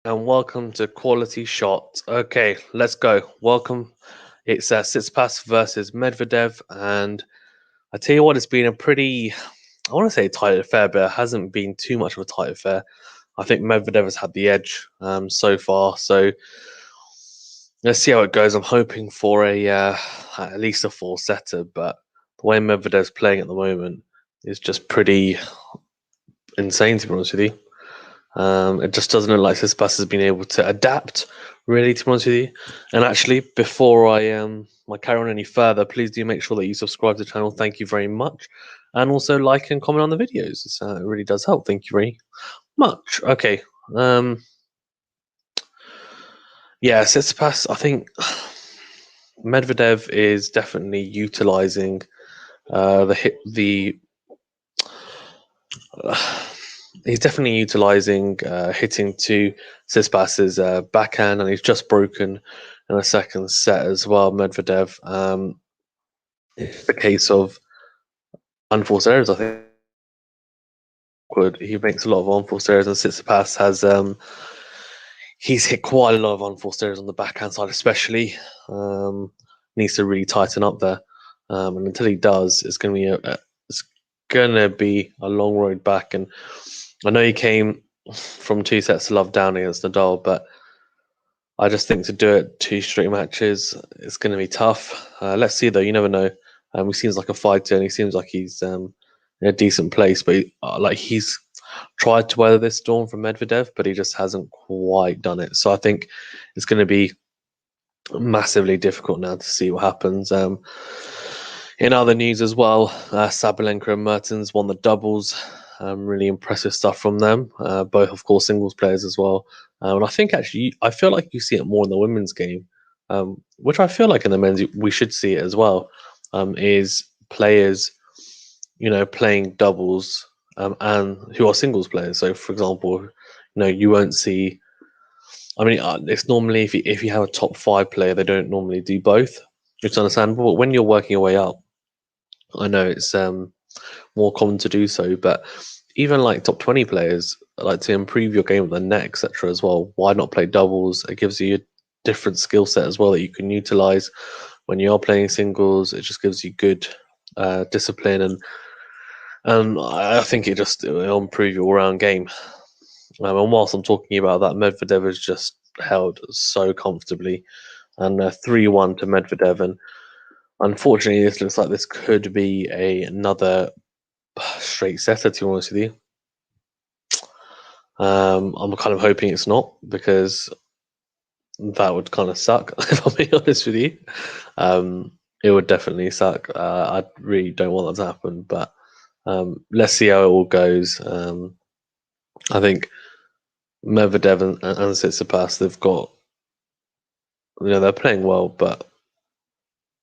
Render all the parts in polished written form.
And welcome to Quality Shot. Okay, let's go. Welcome. It's Tsitsipas versus Medvedev, and I tell you what, it's been a pretty, I want to say tight affair, but it hasn't been too much of a tight affair. I think Medvedev has had the edge so far, so let's see how it goes. I'm hoping for a at least a four setter, but the way Medvedev's playing at the moment is just pretty insane, to be honest with you. It just doesn't look like Tsitsipas has been able to adapt, really, to be honest with you. And actually, before I carry on any further, please do make sure that you subscribe to the channel. Thank you very much, and also like and comment on the videos. It really does help. Thank you very much. Okay. Um, yeah, Tsitsipas. I think Medvedev is definitely utilizing the hit the. He's definitely utilizing hitting to Tsitsipas's backhand, and he's just broken in a second set as well. Medvedev. It's the case of unforced errors. I think he makes a lot of unforced errors, and Tsitsipas has he's hit quite a lot of unforced errors on the backhand side, especially. Needs to really tighten up there, and until he does, it's going to be a long road back. And I know he came from 2 sets to love down against Nadal, but I just think to do it 2 straight matches, it's going to be tough. Let's see, though. You never know. He seems like a fighter, and he seems like he's in a decent place. But he's tried to weather this storm from Medvedev, but he just hasn't quite done it. So I think it's going to be massively difficult now to see what happens. In other news as well, Sabalenka and Mertens won the doubles. Really impressive stuff from them. Both, of course, singles players as well. And I think actually, I feel like you see it more in the women's game, which I feel like in the men's we should see it as well. Is players, playing doubles and who are singles players. So, for example, you won't see. I mean, it's normally if you have a top five player, they don't normally do both. It's understandable. But when you're working your way up, I know it's more common to do so, but even like top 20 players like to improve your game with the net, etc. as well. Why not play doubles? It gives you a different skill set as well that you can utilize when you are playing singles. It just gives you good discipline, and I think it'll improve your all-round game. And whilst I'm talking about that, Medvedev has just held so comfortably, and 3-1 to Medvedev. And unfortunately, this looks like this could be another straight setter, to be honest with you. I'm kind of hoping it's not, because that would kind of suck, if I'm being honest with you. It would definitely suck. I really don't want that to happen, but let's see how it all goes. I think Medvedev and Tsitsipas, they've got, they're playing well, but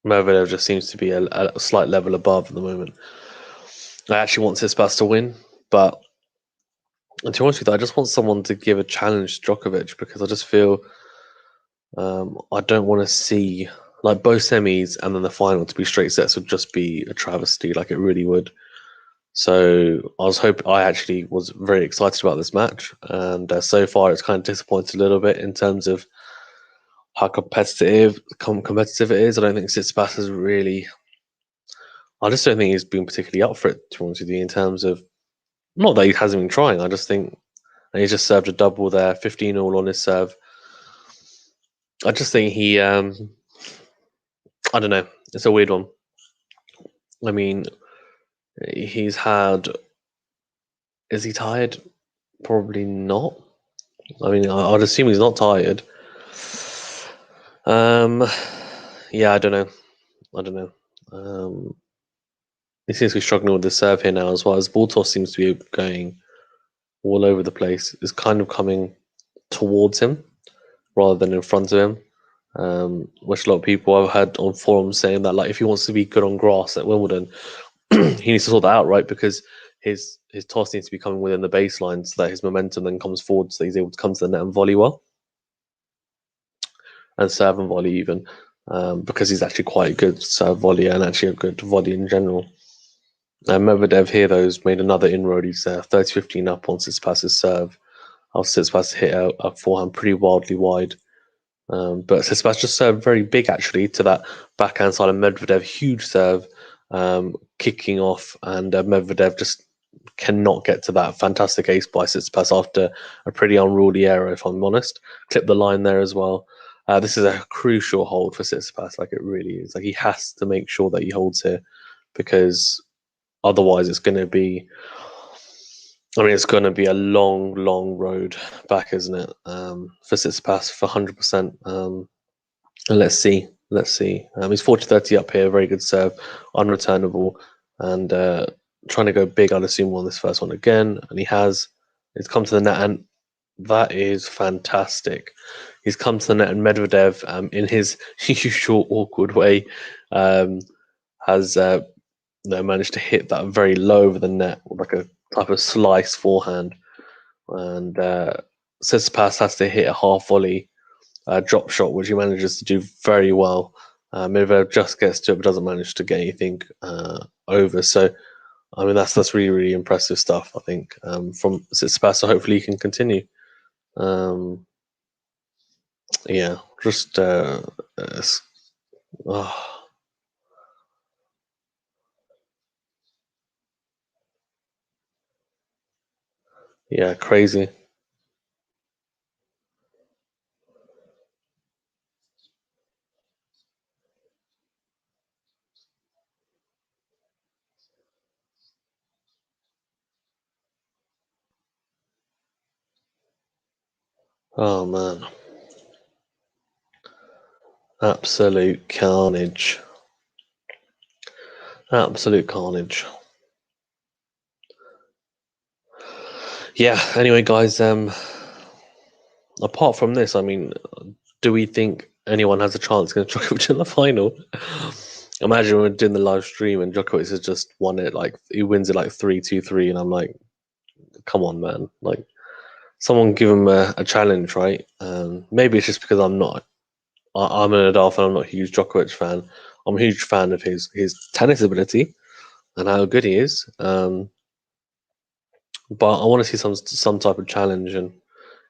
Medvedev just seems to be a slight level above at the moment. I actually want Tsitsipas to win, but to be honest with you, I just want someone to give a challenge to Djokovic, because I just feel I don't want to see like both semis and then the final to be straight sets would just be a travesty, like it really would. So I actually was very excited about this match, and so far it's kind of disappointed a little bit in terms of how competitive it is. I don't think Tsitsipas is really. I just don't think he's been particularly up for it, to be honest with you, in terms of, not that he hasn't been trying. I just think he's just served a double there, 15 all on his serve. I just think he, I don't know, it's a weird one. I mean, he's had. Is he tired? Probably not. I mean, I'd assume he's not tired. Yeah, I don't know. He seems to be struggling with the serve here now as well. His ball toss seems to be going all over the place. It's kind of coming towards him rather than in front of him, which a lot of people I've had on forums saying that, like, if he wants to be good on grass at Wimbledon, he needs to sort that out, right? Because his toss needs to be coming within the baseline so that his momentum then comes forward, so he's able to come to the net and volley well, and serve and volley even, because he's actually quite a good serve volley and actually a good volley in general. Medvedev here, though, has made another inroad. He's 30-15 up on Tsitsipas's serve. Tsitsipas hit a forehand pretty wildly wide. But Tsitsipas just served very big actually to that backhand side of Medvedev, huge serve, kicking off, and Medvedev just cannot get to that fantastic ace by Tsitsipas after a pretty unruly error, if I'm honest. Clipped the line there as well. This is a crucial hold for Tsitsipas, like it really is. Like he has to make sure that he holds here because otherwise it's going to be. I mean, it's going to be a long, long road back, isn't it? For Tsitsipas for 100%. Let's see. Let's see. He's 40-30 up here. Very good serve, unreturnable, and trying to go big. I'd assume on this first one again, and he has. He's come to the net, and that is fantastic. He's come to the net, and Medvedev, in his usual awkward way, has managed to hit that very low over the net, like a type of slice forehand, and Tsitsipas has to hit a half volley drop shot, which he manages to do very well. Medvedev just gets to it, but doesn't manage to get anything over. So, I mean, that's really, really impressive stuff, I think, from Tsitsipas. So hopefully he can continue. Yeah, just yeah, crazy. Oh man, absolute carnage. Absolute carnage. Yeah. Anyway, guys. Apart from this, I mean, do we think anyone has a chance against Djokovic in the final? Imagine we're doing the live stream and Djokovic has just won it, like he wins it like 3-2-3, and I'm like, come on, man! Like, someone give him a challenge, right? Maybe it's just because I'm an Nadal fan. I'm not a huge Djokovic fan. I'm a huge fan of his tennis ability and how good he is. But I want to see some type of challenge, and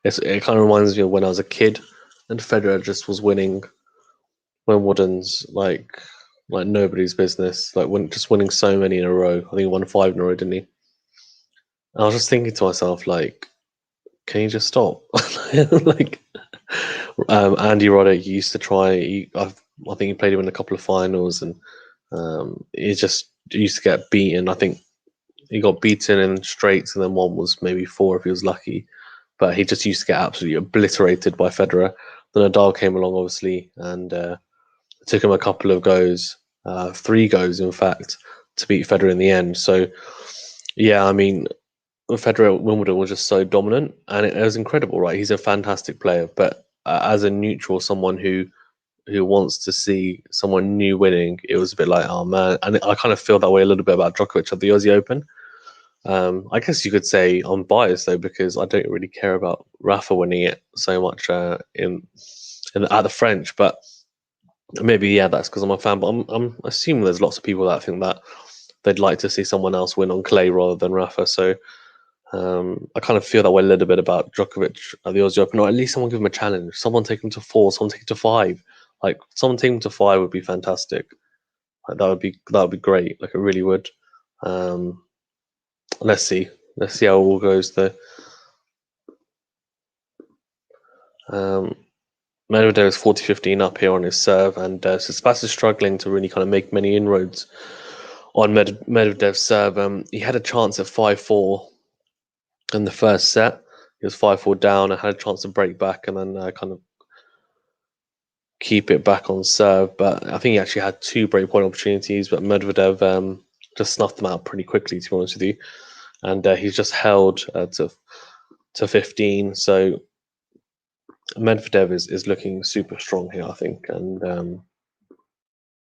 it kind of reminds me of when I was a kid and Federer just was winning Wimbledon's like nobody's business, like just winning so many in a row. I think he won 5 in a row, didn't he? I was just thinking to myself, like, can you just stop? Like, Andy Roddick used to try. I think he played him in a couple of finals, and he just used to get beaten. I think he got beaten in straights, and then one was maybe 4 if he was lucky. But he just used to get absolutely obliterated by Federer. Then Nadal came along, obviously, and it took him a couple of goes, 3 goes, in fact, to beat Federer in the end. So, yeah, I mean, Federer at Wimbledon was just so dominant, and it was incredible, right? He's a fantastic player, but as a neutral, someone who wants to see someone new winning, it was a bit like, oh man. And I kind of feel that way a little bit about Djokovic at the Aussie Open. I guess you could say I'm biased though because I don't really care about Rafa winning it so much in at the French, but maybe yeah, that's because I'm a fan. But I'm assuming there's lots of people that think that they'd like to see someone else win on clay rather than Rafa. So I kind of feel that way a little bit about Djokovic at the Aussie Open, or at least someone give him a challenge. Someone take him to 4, someone take him to 5. Like someone take him to 5 would be fantastic. Like that would be great. Like it really would. Um, let's see. Let's see how it all goes though. Um, Medvedev is 40-15 up here on his serve, and Tsitsipas is struggling to really kind of make many inroads on Medvedev's serve. He had a chance at 5-4 in the first set. He was 5-4 down and had a chance to break back and then kind of keep it back on serve. But I think he actually had 2 break point opportunities, but Medvedev just snuffed them out pretty quickly, to be honest with you. And he's just held to 15. So Medvedev is looking super strong here, I think. And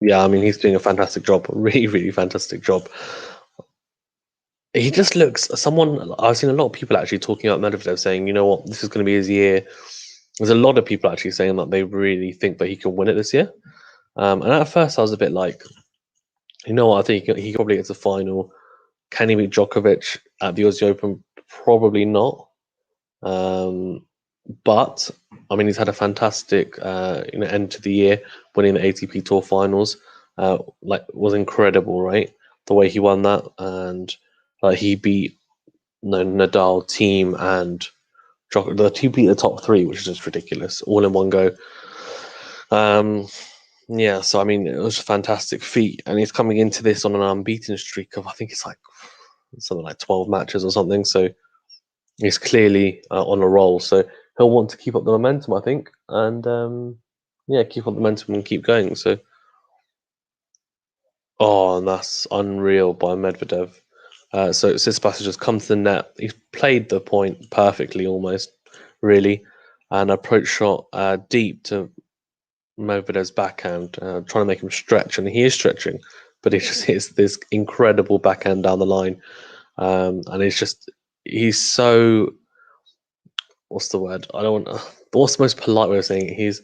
yeah, I mean, he's doing a fantastic job, really, really fantastic job. He just looks someone. I've seen a lot of people actually talking about Medvedev, saying, you know what, this is going to be his year. There's a lot of people actually saying that they really think that he can win it this year. And at first, I was a bit like, you know what, I think he probably gets a final. Can he beat Djokovic at the Aussie Open? Probably not. But I mean, he's had a fantastic end to the year, winning the ATP Tour Finals. Was incredible, right? The way he won that, and he beat Nadal, Team, and the two beat the top three, which is just ridiculous, all in one go. Yeah, so I mean, it was a fantastic feat, and he's coming into this on an unbeaten streak of I think it's like something like 12 matches or something. So he's clearly on a roll. So he'll want to keep up the momentum, I think, and keep up the momentum and keep going. So, and that's unreal by Medvedev. So Tsitsipas has just come to the net. He's played the point perfectly, almost, really, and approach shot deep to Medvedev's backhand, trying to make him stretch, and he is stretching, but he just hits this incredible backhand down the line, and he's so, what's the word? I don't want. What's the most polite way of saying it?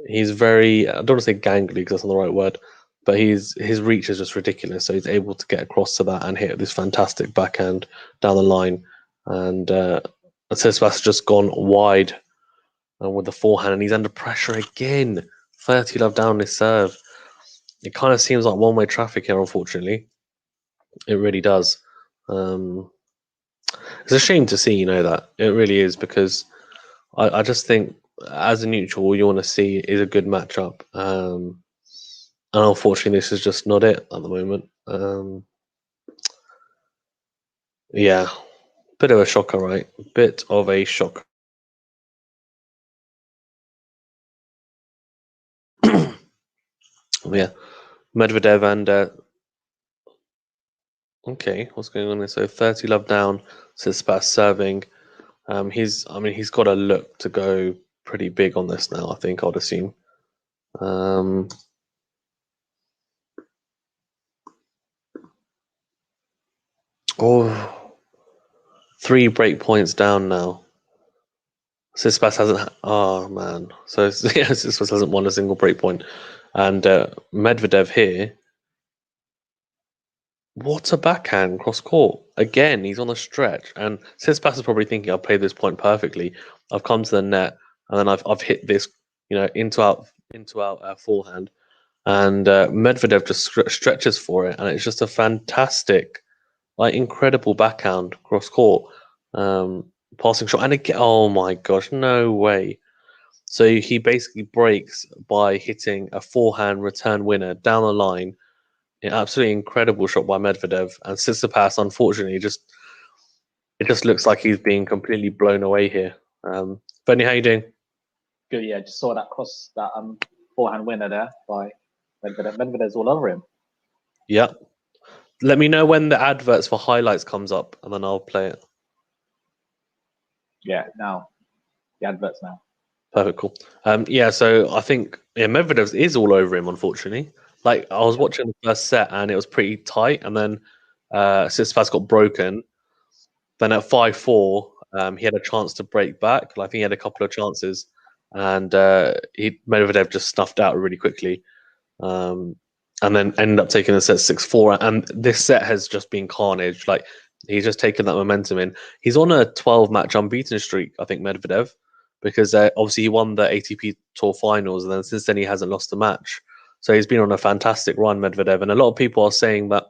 He's very. I don't want to say gangly because that's not the right word, but his reach is just ridiculous. So he's able to get across to that and hit this fantastic backhand down the line, and Tsitsipas has just gone wide with the forehand, and he's under pressure again. 30-love down his serve. It kind of seems like one-way traffic here, unfortunately. It really does. It's a shame to see, that. It really is, because I just think as a neutral, all you want to see is a good matchup. And unfortunately, this is just not it at the moment. Yeah, bit of a shocker, right? Bit of a shocker. Yeah, Medvedev and okay, what's going on here? So 30-love down, Tsitsipas serving. He's got a look to go pretty big on this now, I think, I'd assume. Oh, 3 break points down now. Tsitsipas hasn't. Oh man, so yeah, Tsitsipas hasn't won a single break point, and Medvedev here. What a backhand cross court again. He's on the stretch, and Tsitsipas is probably thinking, "I've played this point perfectly. I've come to the net, and then I've hit this, into out forehand." And Medvedev just stretches for it, and it's just a fantastic, incredible backhand cross court, passing shot, and again, oh my gosh, no way! So he basically breaks by hitting a forehand return winner down the line. An absolutely incredible shot by Medvedev, and Tsitsipas, unfortunately, it just looks like he's being completely blown away here. Venu, how you doing? Good, yeah. Just saw that forehand winner there by Medvedev. Medvedev's all over him. Yeah. Let me know when the adverts for highlights comes up, and then I'll play it. Yeah, now the adverts now. Perfect, cool. Yeah, so I think Medvedev is all over him, unfortunately. Like I was watching the first set, and it was pretty tight, and then Tsitsipas got broken. Then at 5-4, he had a chance to break back. I think he had a couple of chances, and Medvedev just snuffed out really quickly, and then ended up taking the set 6-4. And this set has just been carnage. Like he's just taken that momentum in. He's on a 12-match unbeaten streak, I think, Medvedev, because obviously he won the ATP Tour Finals, and then since then he hasn't lost a match. So he's been on a fantastic run, Medvedev, and a lot of people are saying that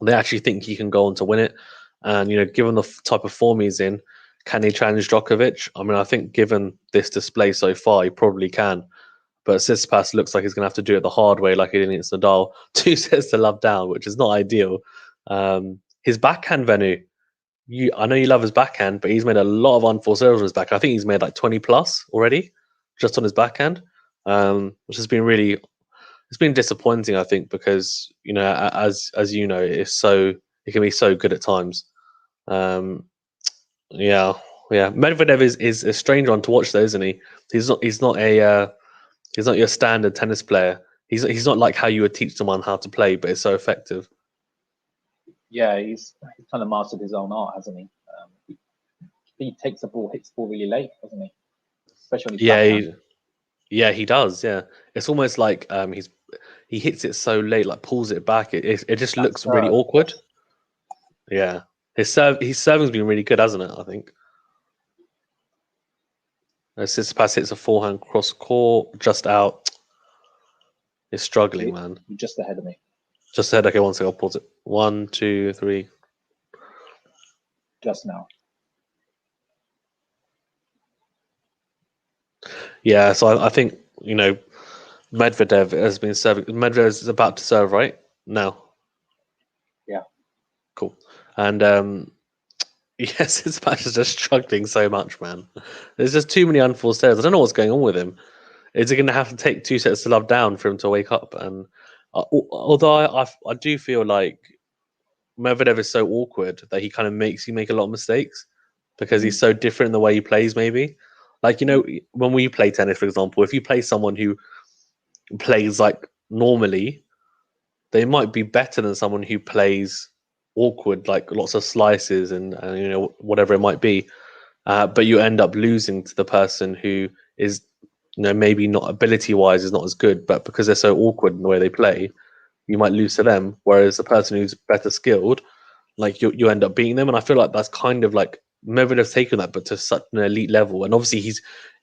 they actually think he can go on to win it. And given the type of form he's in, can he challenge Djokovic? I mean, I think given this display so far, he probably can. But Tsitsipas looks like he's going to have to do it the hard way, like he did against Nadal. 2 sets to love down, which is not ideal. His backhand, Venu. I know you love his backhand, but he's made a lot of unforced errors on his backhand. I think he's made like 20 plus already, just on his backhand, which has been really. It's been disappointing, I think, because as you know, it can be so good at times. Um, yeah, yeah. Medvedev is a strange one to watch, though, isn't he? He's not. He's not your standard tennis player. He's not like how you would teach someone how to play, but it's so effective. Yeah, he's kind of mastered his own art, hasn't he? He takes the ball, hits the ball really late, doesn't he? Especially when he does. Yeah, it's almost like he hits it so late, like pulls it back. It just looks really awkward. Yeah, his serving's been really good, hasn't it? I think. Tsitsipas hits a forehand cross court, just out. He's struggling, man. You're just ahead of me. Just ahead. Okay, one second. I'll pause it. 1, 2, 3. Just now. Yeah, so I think, Medvedev has been serving. Medvedev is about to serve right now. Yeah. Cool. And yes, his match is just struggling so much, man. There's just too many unforced errors. I don't know what's going on with him. Is he going to have to take 2 sets to love down for him to wake up? And although I do feel like Medvedev is so awkward that he kind of makes you make a lot of mistakes because he's so different in the way he plays. Maybe like when we play tennis, for example, if you play someone who plays like normally, they might be better than someone who plays awkward, like lots of slices and whatever it might be. But you end up losing to the person who is maybe not ability wise is not as good, but because they're so awkward in the way they play, you might lose to them. Whereas the person who's better skilled, like you end up beating them. And I feel like that's kind of like Medvedev's taken that, but to such an elite level. And obviously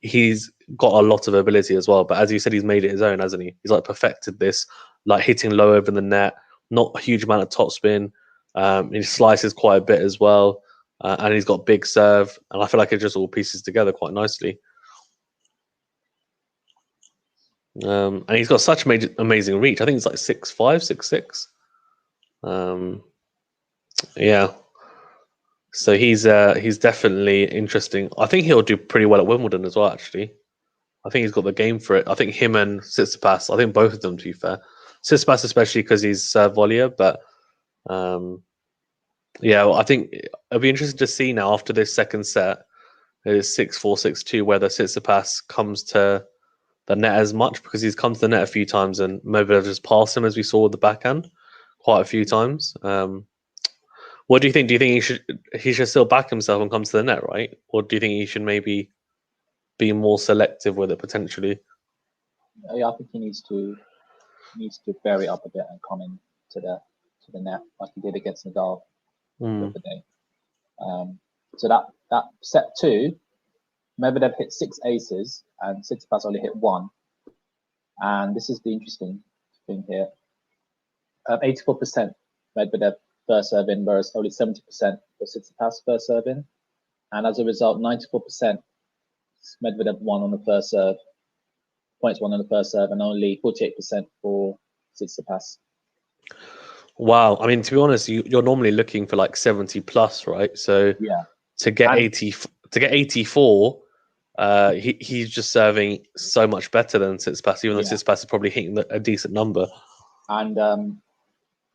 he's got a lot of ability as well. But as you said, he's made it his own, hasn't he? He's like perfected this, like hitting low over the net, not a huge amount of topspin. He slices quite a bit as well. And he's got big serve. And I feel like it just all pieces together quite nicely. And he's got such amazing reach. I think it's like 6'5", 6'6". Yeah. So he's definitely interesting. I think he'll do pretty well at Wimbledon as well, actually. I think he's got the game for it. I think him and Tsitsipas, I think both of them, to be fair. Tsitsipas especially because he's volleyer, but yeah, well, I think it'll be interesting to see now after this second set. It is 6-4, 6-2, whether Tsitsipas comes to the net as much because he's come to the net a few times and Medvedev just passed him as we saw with the backhand quite a few times. What do you think? Do you think he should still back himself and come to the net, right? Or do you think he should maybe be more selective with it potentially? Yeah, I think he needs to bury up a bit and come in to the net like he did against Nadal the other day. So that set 2, Medvedev hit 6 aces and Tsitsipas only hit 1. And this is the interesting thing here. 84% Medvedev first serve in, whereas only 70% for Tsitsipas first serve in. And as a result, 94% Medvedev won on the first serve, points won on the first serve, and only 48% for Tsitsipas. Wow. I mean, to be honest, you're normally looking for like 70 plus, right? So yeah, to get 84, he's just serving so much better than Tsitsipas, even though Tsitsipas is probably hitting a decent number. And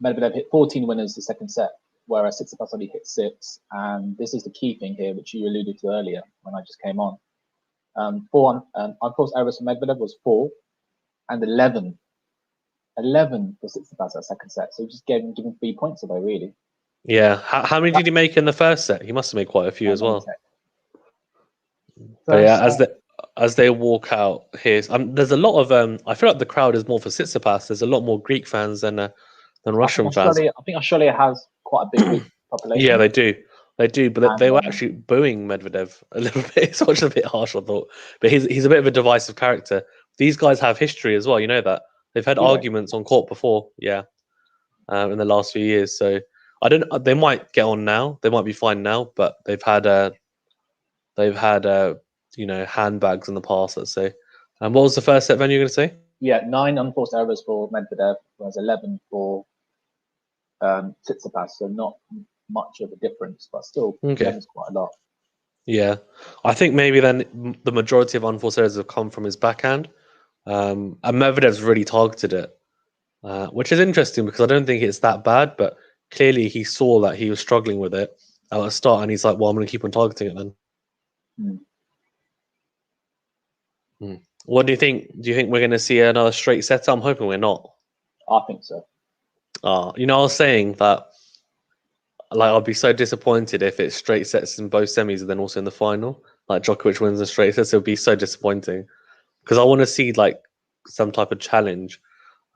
Medvedev hit 14 winners the second set, whereas Tsitsipas only hit 6. And this is the key thing here, which you alluded to earlier when I just came on. Unforced errors for Medvedev was 4 and 11. 11 for Tsitsipas that second set. So just giving 3 points away, really. Yeah. How many did he make in the first set? He must have made quite a few as well. But yeah, as they walk out here, there's a lot of I feel like the crowd is more for Tsitsipas. There's a lot more Greek fans than Russian fans. I think Australia has quite a big Greek population. Yeah, they do. But they were actually booing Medvedev a little bit. It's actually a bit harsh, I thought. But he's a bit of a divisive character. These guys have history as well. You know that they've had arguments on court before. Yeah, in the last few years. So I don't. They might get on now. They might be fine now. But they've had handbags in the past. Let's say. And what was the first set? Venu, you going to say? Yeah, 9 unforced errors for Medvedev, whereas 11 for Tsitsipas. So not much of a difference, but still, it's quite a lot. Yeah, I think maybe then the majority of unforced errors have come from his backhand, and Medvedev's really targeted it, which is interesting because I don't think it's that bad, but clearly he saw that he was struggling with it at the start, and he's like, "Well, I'm going to keep on targeting it then." What do you think? Do you think we're going to see another straight set? I'm hoping we're not. I think so. I was saying that. Like, I'll be so disappointed if it's straight sets in both semis and then also in the final. Like Djokovic wins the straight sets, it'll be so disappointing because I want to see like some type of challenge.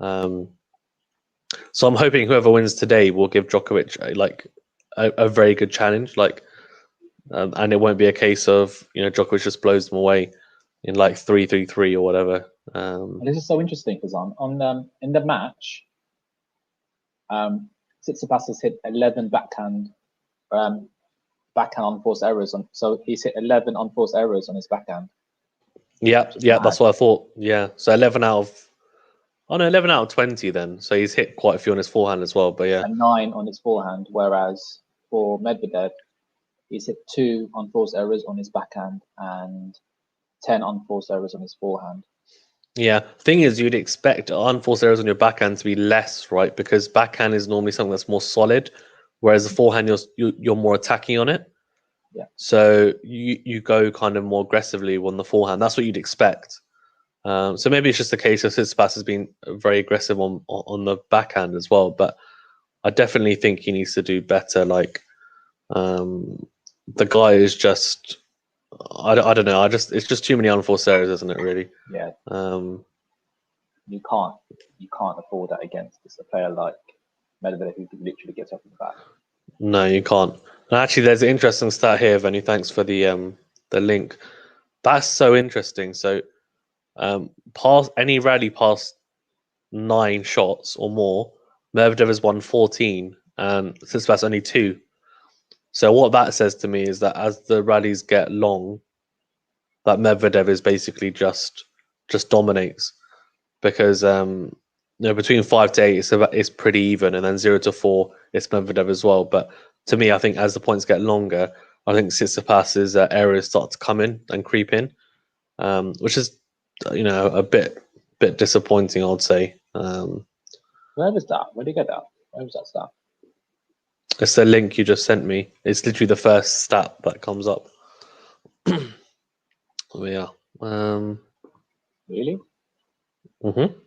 So I'm hoping whoever wins today will give Djokovic a very good challenge. And it won't be a case of Djokovic just blows them away. in like 3-3-3 or whatever. And this is so interesting because on in the match, Tsitsipas has hit 11 backhand unforced errors on. So he's hit 11 unforced errors on his backhand. Yeah, that's what I thought. Yeah, so 11 out of 20 then. So he's hit quite a few on his forehand as well. But yeah, and 9 on his forehand. Whereas for Medvedev, he's hit 2 unforced errors on his backhand and 10 unforced errors on his forehand. yeah. Thing is, you'd expect unforced errors on your backhand to be less, right? Because backhand is normally something that's more solid, whereas the forehand you're more attacking on it. Yeah. So you go kind of more aggressively on the forehand. That's what you'd expect. So maybe it's just a case of Tsitsipas has been very aggressive on the backhand as well. But I definitely think he needs to do better. Like the guy is just, I don't know. It's just too many unforced errors, isn't it? Really. Yeah. You can't afford that against a player like Medvedev who could literally get up in the back. No, you can't. And actually, there's an interesting stat here, Venu. Thanks for the link. That's so interesting. So, past any rally past 9 shots or more, Medvedev has won 14, and Tsitsipas only 2. So what that says to me is that as the rallies get long, that Medvedev is basically just dominates because between 5 to 8 it's pretty even, and then 0 to 4 it's Medvedev as well. But to me, I think as the points get longer, I think Tsitsipas's errors start to come in and creep in, which is a bit disappointing, I'd say. Where was that? Where did you get that? Where was that stat? It's the link you just sent me. It's literally the first stat that comes up. Yeah. Really?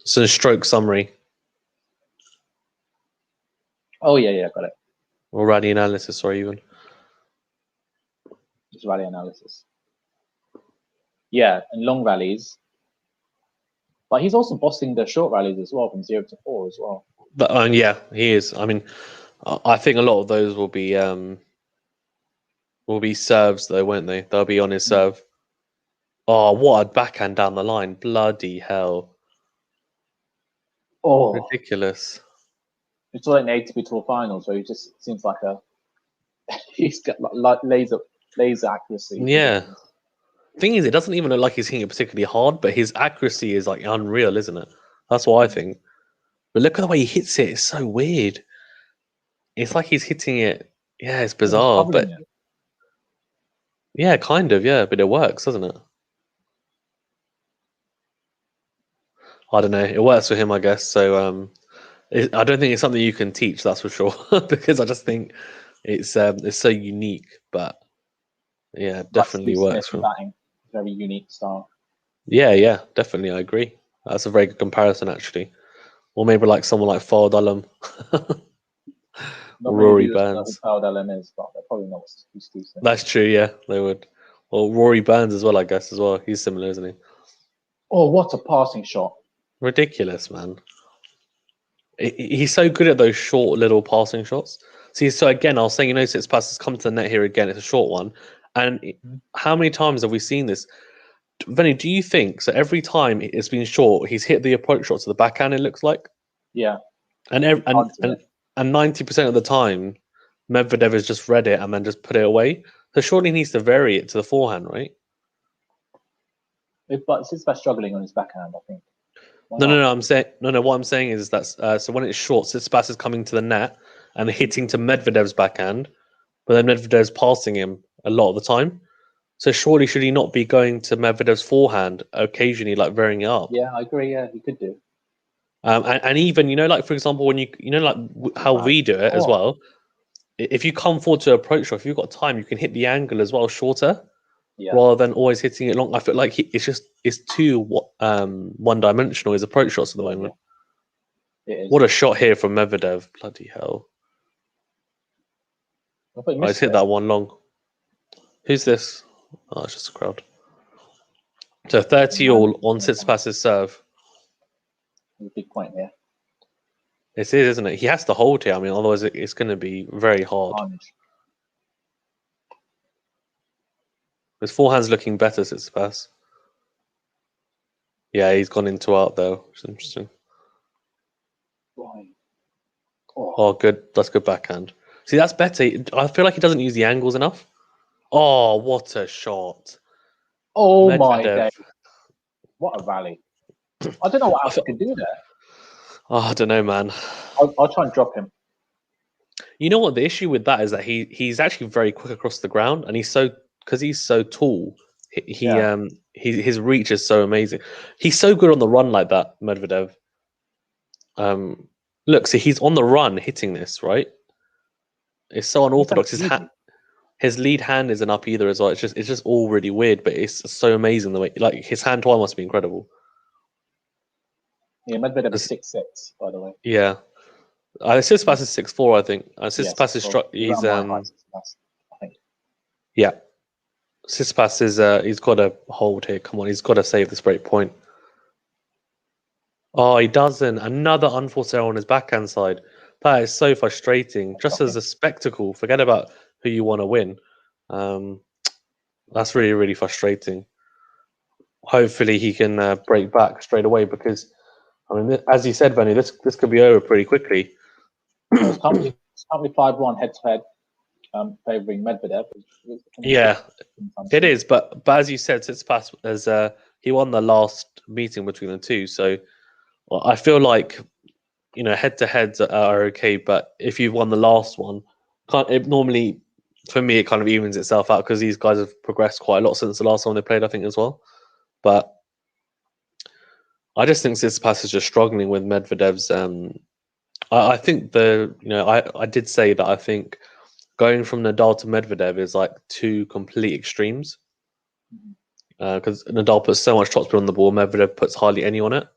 So a stroke summary Oh yeah, got it. or rally analysis, or even. Just rally analysis. Yeah, and long rallies. But he's also bossing the short rallies as well, from 0 to 4 as well. But yeah, he is. I mean, I think a lot of those will be serves though, won't they? They'll be on his serve. Oh, what a backhand down the line! Bloody hell! Oh, Ridiculous. it's like an ATP Tour Finals where he just seems like he's got like laser accuracy. Yeah. Thing is, it doesn't even look like he's hitting it particularly hard, but his accuracy is like unreal, isn't it? That's what I think. But look at the way he hits it; it's so weird. It's like he's hitting it. Yeah, it's bizarre, but yeah, kind of, yeah, but it works, doesn't it? I don't know. It works for him, I guess. So I don't think it's something you can teach, that's for sure, because I just think it's so unique. But yeah, it definitely works for him. Batting, very unique style. Yeah, definitely, I agree. That's a very good comparison, actually. Or maybe like someone like Fardalum. Not many Rory viewers know who Burns. Fardalum is, but they probably know who Steve Smith. That's true. Yeah, they would. Well, Rory Burns as well, I guess, as well. He's similar, isn't he? Oh, what a passing shot! Ridiculous, man. He's so good at those short little passing shots. See, so again, I was saying, Tsitsipas has come to the net here again. It's a short one, and how many times have we seen this? Vinny, do you think so? Every time it's been short, he's hit the approach shot to the backhand. It looks like, Yeah, and 90% of the time, Medvedev has just read it and then just put it away. So surely he needs to vary it to the forehand, right? but Tsitsipas struggling on his backhand, I think. No. I'm saying no. What I'm saying is that so when it's short, Tsitsipas is coming to the net and hitting to Medvedev's backhand, but then Medvedev's passing him a lot of the time. So surely should he not be going to Medvedev's forehand occasionally, like varying it up? Yeah, I agree. Yeah, he could do. And even like for example, when like how we do it as well. If you come forward to approach, or if you've got time, you can hit the angle as well shorter, rather than always hitting it long. I feel like it's too one-dimensional his approach shots at the moment. It is. What a shot here from Medvedev! Bloody hell! I hit that one long. Who's this? Oh, it's just a crowd. So 30 all on Tsitsipas's serve. Big point here. It is, isn't it? He has to hold here. I mean, otherwise it's going to be very hard. His forehand's looking better, Tsitsipas. Yeah, he's gone into out though, which is interesting. Right. Oh, Oh, good. That's good backhand. See, that's better. I feel like he doesn't use the angles enough. Oh, what a shot. oh my Medvedev. day. What a rally. I don't know what I, else I feel, could do there. oh, I don't know, man. I'll try and drop him. You know what? The issue with that is that he's actually very quick across the ground, and he's so tall. Yeah. His reach is so amazing. He's so good on the run like that, Medvedev. Look, see, he's on the run hitting this, right? It's so unorthodox. His lead hand isn't up either as well. It's just all really weird, but it's so amazing the way like his hand twine must be incredible. Yeah, Medvedev is It's- 6'6", by the way. yeah, Tsitsipas is 6'4", I think. Yes, Tsitsipas is he's he's around my height. I think. yeah. Tsitsipas is he's got to hold here. Come on, he's got to save this break point. Oh, he doesn't. Another unforced error on his backhand side. That is so frustrating. Just as a spectacle, forget about who you want to win. That's really, really frustrating. Hopefully, he can break back straight away because, I mean, as you said, Venu, this could be over pretty quickly. It's currently 5-1 head-to-head, favouring Medvedev. Yeah, it is. But as you said, Tsitsipas as he won the last meeting between the two, so well, I feel like head-to-heads are okay, but if you've won the last one, it normally, for me, it kind of evens itself out because these guys have progressed quite a lot since the last time they played, I think, as well. But I just think Tsitsipas is just struggling with Medvedev's. I think I did say that I think going from Nadal to Medvedev is like two complete extremes because Nadal puts so much topspin on the ball, Medvedev puts hardly any on it.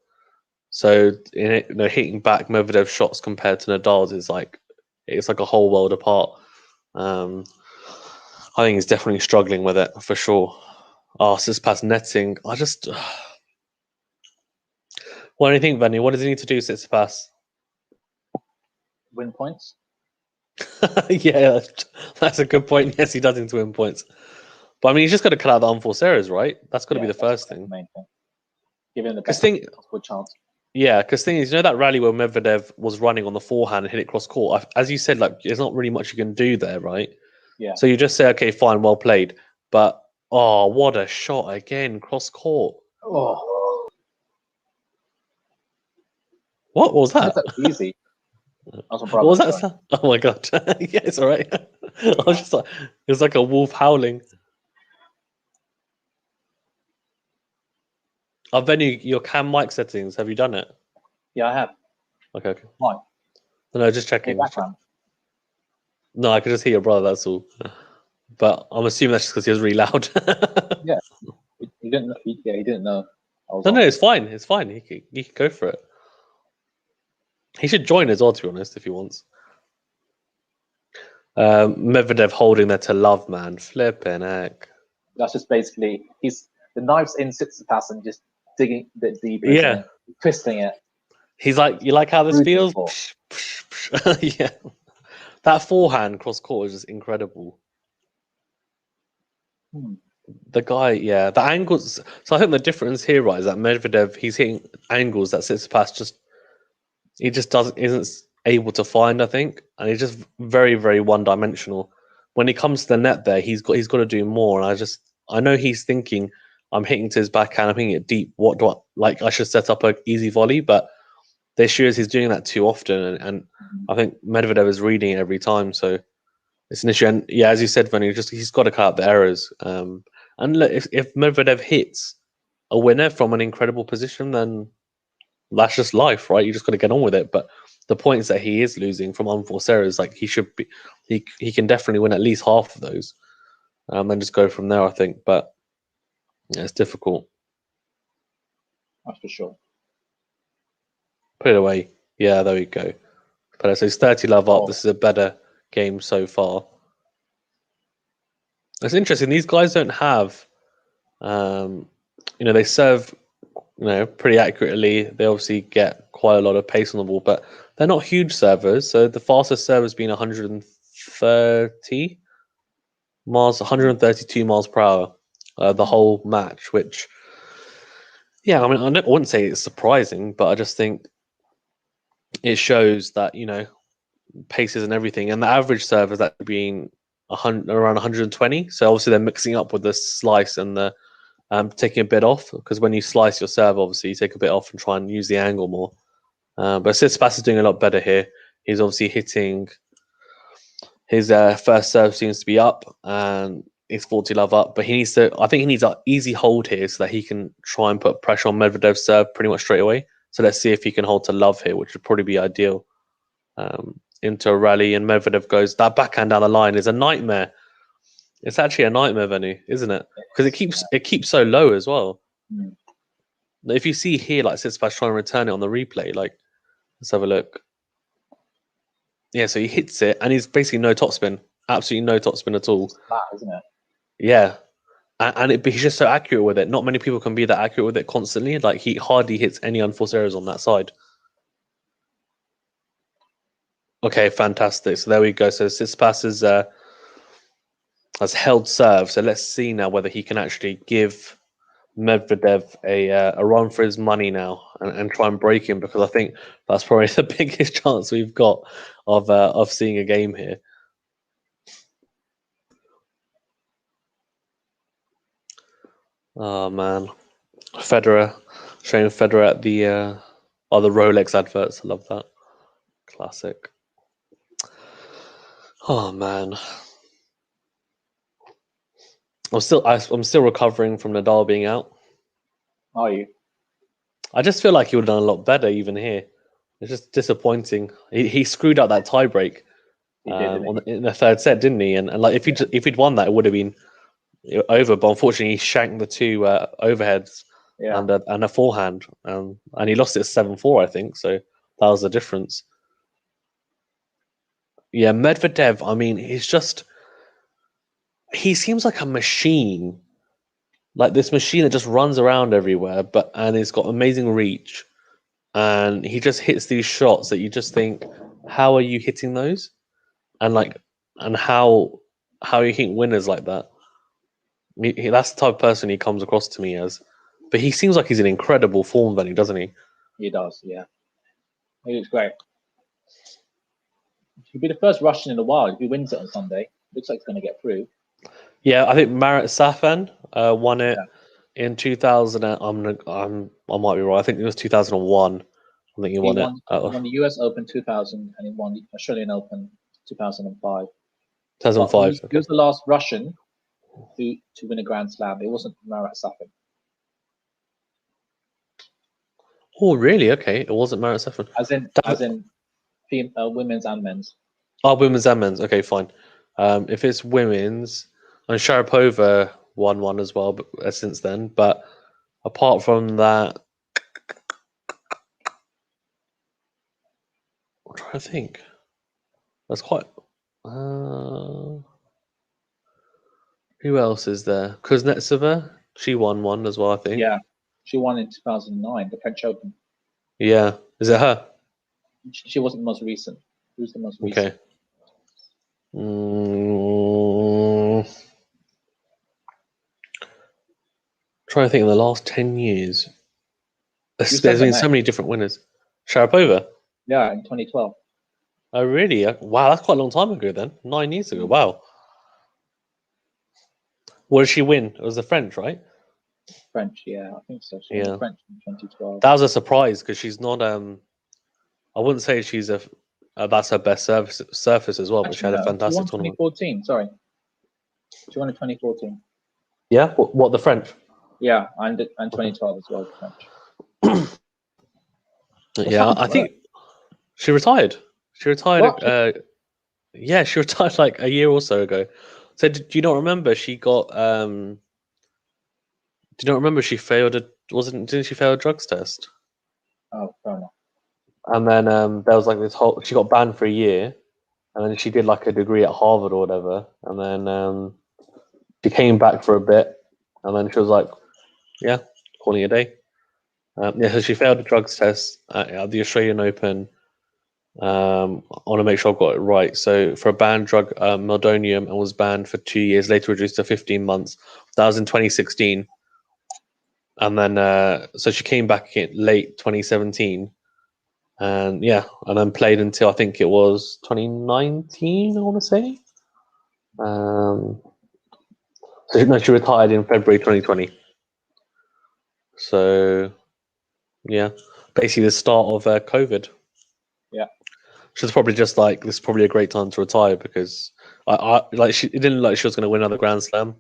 So hitting back Medvedev's shots compared to Nadal's is like it's like a whole world apart. I think he's definitely struggling with it for sure. Tsitsipas netting. What do you think, Venu? What does he need to do, Tsitsipas? Win points. Yeah, that's a good point. Yes, he does need to win points. But I mean, he's just got to cut out the unforced errors, right? That's got to be the first thing. The main thing. Give him the Because best possible chance. Yeah, because thing is, that rally where Medvedev was running on the forehand and hit it cross court. As you said, like there's not really much you can do there, right? Yeah. So you just say, okay, fine, well played. But what a shot again, cross court. Oh, What was that? That's easy. What was that sound? Oh my god! Yeah, it's all right. I was just like, it was like a wolf howling. Venu, your cam mic settings. Have you done it? Yeah, I have. Okay. Why? No, just checking. No, I could just hear your brother. That's all. But I'm assuming that's just because he was really loud. Yeah, he didn't. He didn't know. No, it's fine. It's fine. He can go for it. He should join as well, to be honest, if he wants. Medvedev holding there to love, man. Flipping heck. That's just basically the knife's in Tsitsipas and just digging a bit deeper. Yeah, twisting it. He's like, you like how this feels? Yeah, that forehand cross court is just incredible. The guy, yeah, the angles. So I think the difference here, right, is that Medvedev he's hitting angles that Tsitsipas isn't able to find. I think, and he's just very, very one-dimensional. When he comes to the net, there he's got to do more. And I know he's thinking, I'm hitting to his backhand, I'm hitting it deep. What do I like? I should set up an easy volley, but the issue is he's doing that too often, and I think Medvedev is reading it every time. So it's an issue. And yeah, as you said, Venu, he's got to cut out the errors. And look, if Medvedev hits a winner from an incredible position, then that's just life, right? You just got to get on with it. But the points that he is losing from unforced errors, like he can definitely win at least half of those, and just go from there. I think, but yeah, it's difficult. That's for sure. Put it away. Yeah, there we go. But so it's 30 love up. This is a better game so far. It's interesting. These guys don't have, they serve, pretty accurately. They obviously get quite a lot of pace on the ball, but they're not huge servers. So the fastest server has been 130 miles, 132 miles per hour, the whole match. Which, Yeah, I mean, I wouldn't say it's surprising, but I just think it shows that paces and everything, and the average serve has actually been around 120. So obviously they're mixing up with the slice and the taking a bit off, because when you slice your serve, obviously you take a bit off and try and use the angle more. But Tsitsipas is doing a lot better here. He's obviously hitting his first serve seems to be up, and his 40 love up. But I think he needs an easy hold here so that he can try and put pressure on Medvedev's serve pretty much straight away. So let's see if he can hold to love here, which would probably be ideal. Into a rally, and Medvedev goes, that backhand down the line is a nightmare. It's actually a nightmare, Venu, isn't it? Because it keeps so low as well. Mm. If you see here, like Tsitsipas trying to return it on the replay, like let's have a look. Yeah, so he hits it, and he's basically no topspin, absolutely no topspin at all. It's flat, isn't it? Yeah, and he's just so accurate with it. Not many people can be that accurate with it constantly. Like he hardly hits any unforced errors on that side. Okay, fantastic. So there we go. So Tsitsipas has held serve. So let's see now whether he can actually give Medvedev a run for his money now and try and break him, because I think that's probably the biggest chance we've got of seeing a game here. Oh man, Federer showing Federer at the Rolex adverts. I love that. Classic. Oh man, I'm still recovering from Nadal being out. Are you? I just feel like he would have done a lot better even here. It's just disappointing. He screwed up that tie break in the third set, didn't he? And like if he'd won that, it would have been over. But unfortunately, he shanked the two overheads and a forehand, and he lost it 7-4, I think. So that was the difference. Yeah, Medvedev. I mean, he seems like a machine, like this machine that just runs around everywhere, and he's got amazing reach, and he just hits these shots that you just think, how are you hitting those? And how you hit winners like that? That's the type of person he comes across to me as. But he seems like he's in incredible form, Benny, doesn't he? He does, yeah. He looks great. He'll be the first Russian in a while. If he wins it on Sunday, looks like he's going to get through. Yeah, I think Marat Safin won it in 2000. I might be wrong. I think it was 2001. I think he won it. He won the US Open 2000, and he won the Australian Open 2005. 2005. He was the last Russian to win a Grand Slam. It wasn't Marat Safin. Oh, really? Okay, it wasn't Marat Safin. As in women's and men's. Oh, women's and men's. Okay, fine. If it's women's, and Sharapova won one as well, but since then. But apart from that, I'm trying to think. That's quite. Who else is there? Kuznetsova. She won one as well, I think. Yeah, she won in 2009, the French Open. Yeah, is it her? She wasn't the most recent. Who's the most recent? Okay. Trying to think in the last 10 years. There's been so many different winners. Sharapova? Yeah, in 2012. Oh, really? Wow, that's quite a long time ago then. 9 years ago. Wow. What did she win? It was the French, right? French, yeah, I think so. She won French in 2012. That was a surprise because she's not. I wouldn't say she's that's her best surface as well, but she had a fantastic tournament. 2014, sorry. She won in 2014. Yeah? What, the French? Yeah, and 2012 as well, the French. Yeah, I think she retired. She retired. Yeah, she retired like a year or so ago. So do you not remember she got? Do you not remember she failed didn't she fail a drugs test? Oh, fair enough. And then there was like this whole. She got banned for a year, and then she did like a degree at Harvard or whatever, and then she came back for a bit, and then she was like, "Yeah, calling it a day." Yeah, so she failed the drugs test at the Australian Open. I want to make sure I've got it right. So for a banned drug, meldonium, and was banned for 2 years, later reduced to 15 months. That was in 2016. and then so she came back in late 2017, and and then played until I think it was 2019. I want to say. So no, she retired in February 2020. So basically the start of COVID. Yeah. She's probably just like, this is probably a great time to retire, because it didn't look like she was going to win another Grand Slam.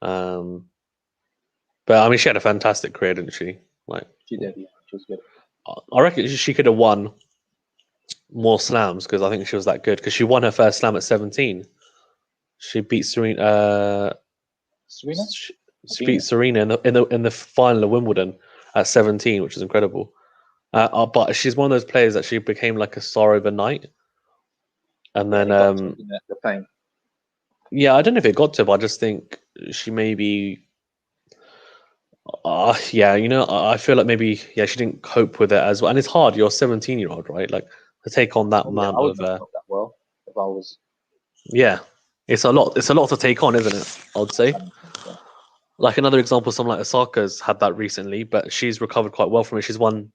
But I mean, she had a fantastic career, didn't she? Like, she did. Yeah, she was good. I reckon she could have won more slams, because I think she was that good. Because she won her first slam at 17. She beat Serena. Serena. She beat Serena in the final of Wimbledon at 17, which is incredible. But she's one of those players that she became like a star overnight. And then the fame. Yeah, I don't know if it got to her, but I just think she maybe I feel like maybe she didn't cope with it as well. And it's hard, you're a 17-year-old, right? Like, to take on that amount I of wouldn't have felt that well if I was. Yeah. It's a lot to take on, isn't it? I would say. Like, another example, someone like Osaka's had that recently, but she's recovered quite well from it. She's won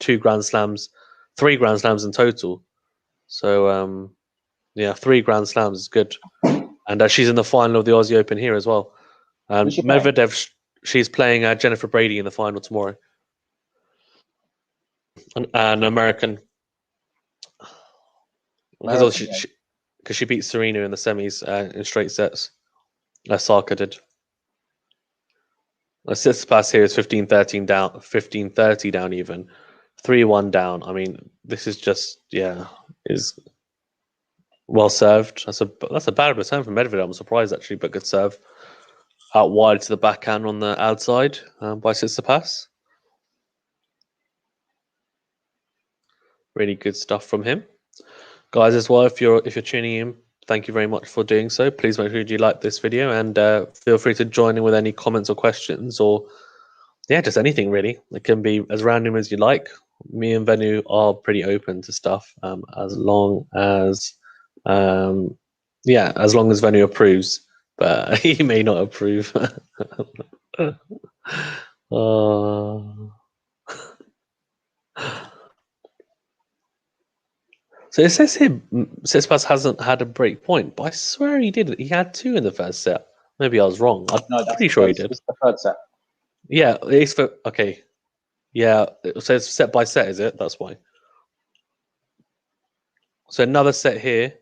3 Grand Slams in total. So 3 Grand Slams is good. And she's in the final of the Aussie Open here as well. Medvedev, she's playing Jennifer Brady in the final tomorrow. An American. Because she beat Serena in the semis in straight sets. Osaka did. Tsitsipas here is 15-13 down, 15-30 down even. 3-1 down. I mean, this is just, is well served. That's a bad return from Medvedev. I'm surprised, actually, but good serve. Out wide to the backhand on the outside by Tsitsipas. Really good stuff from him. Guys, as well, if you're tuning in, thank you very much for doing so. Please make sure you like this video, and feel free to join in with any comments or questions, or just anything really. It can be as random as you like. Me and Venu are pretty open to stuff, as long as Venu approves, but he may not approve. So it says here Tsitsipas hasn't had a break point, but I swear he did. He had 2 in the first set. Maybe I was wrong. I'm pretty sure he did. It's the third set. Yeah, it's for okay. Yeah, so it's set by set, is it? That's why. So another set here,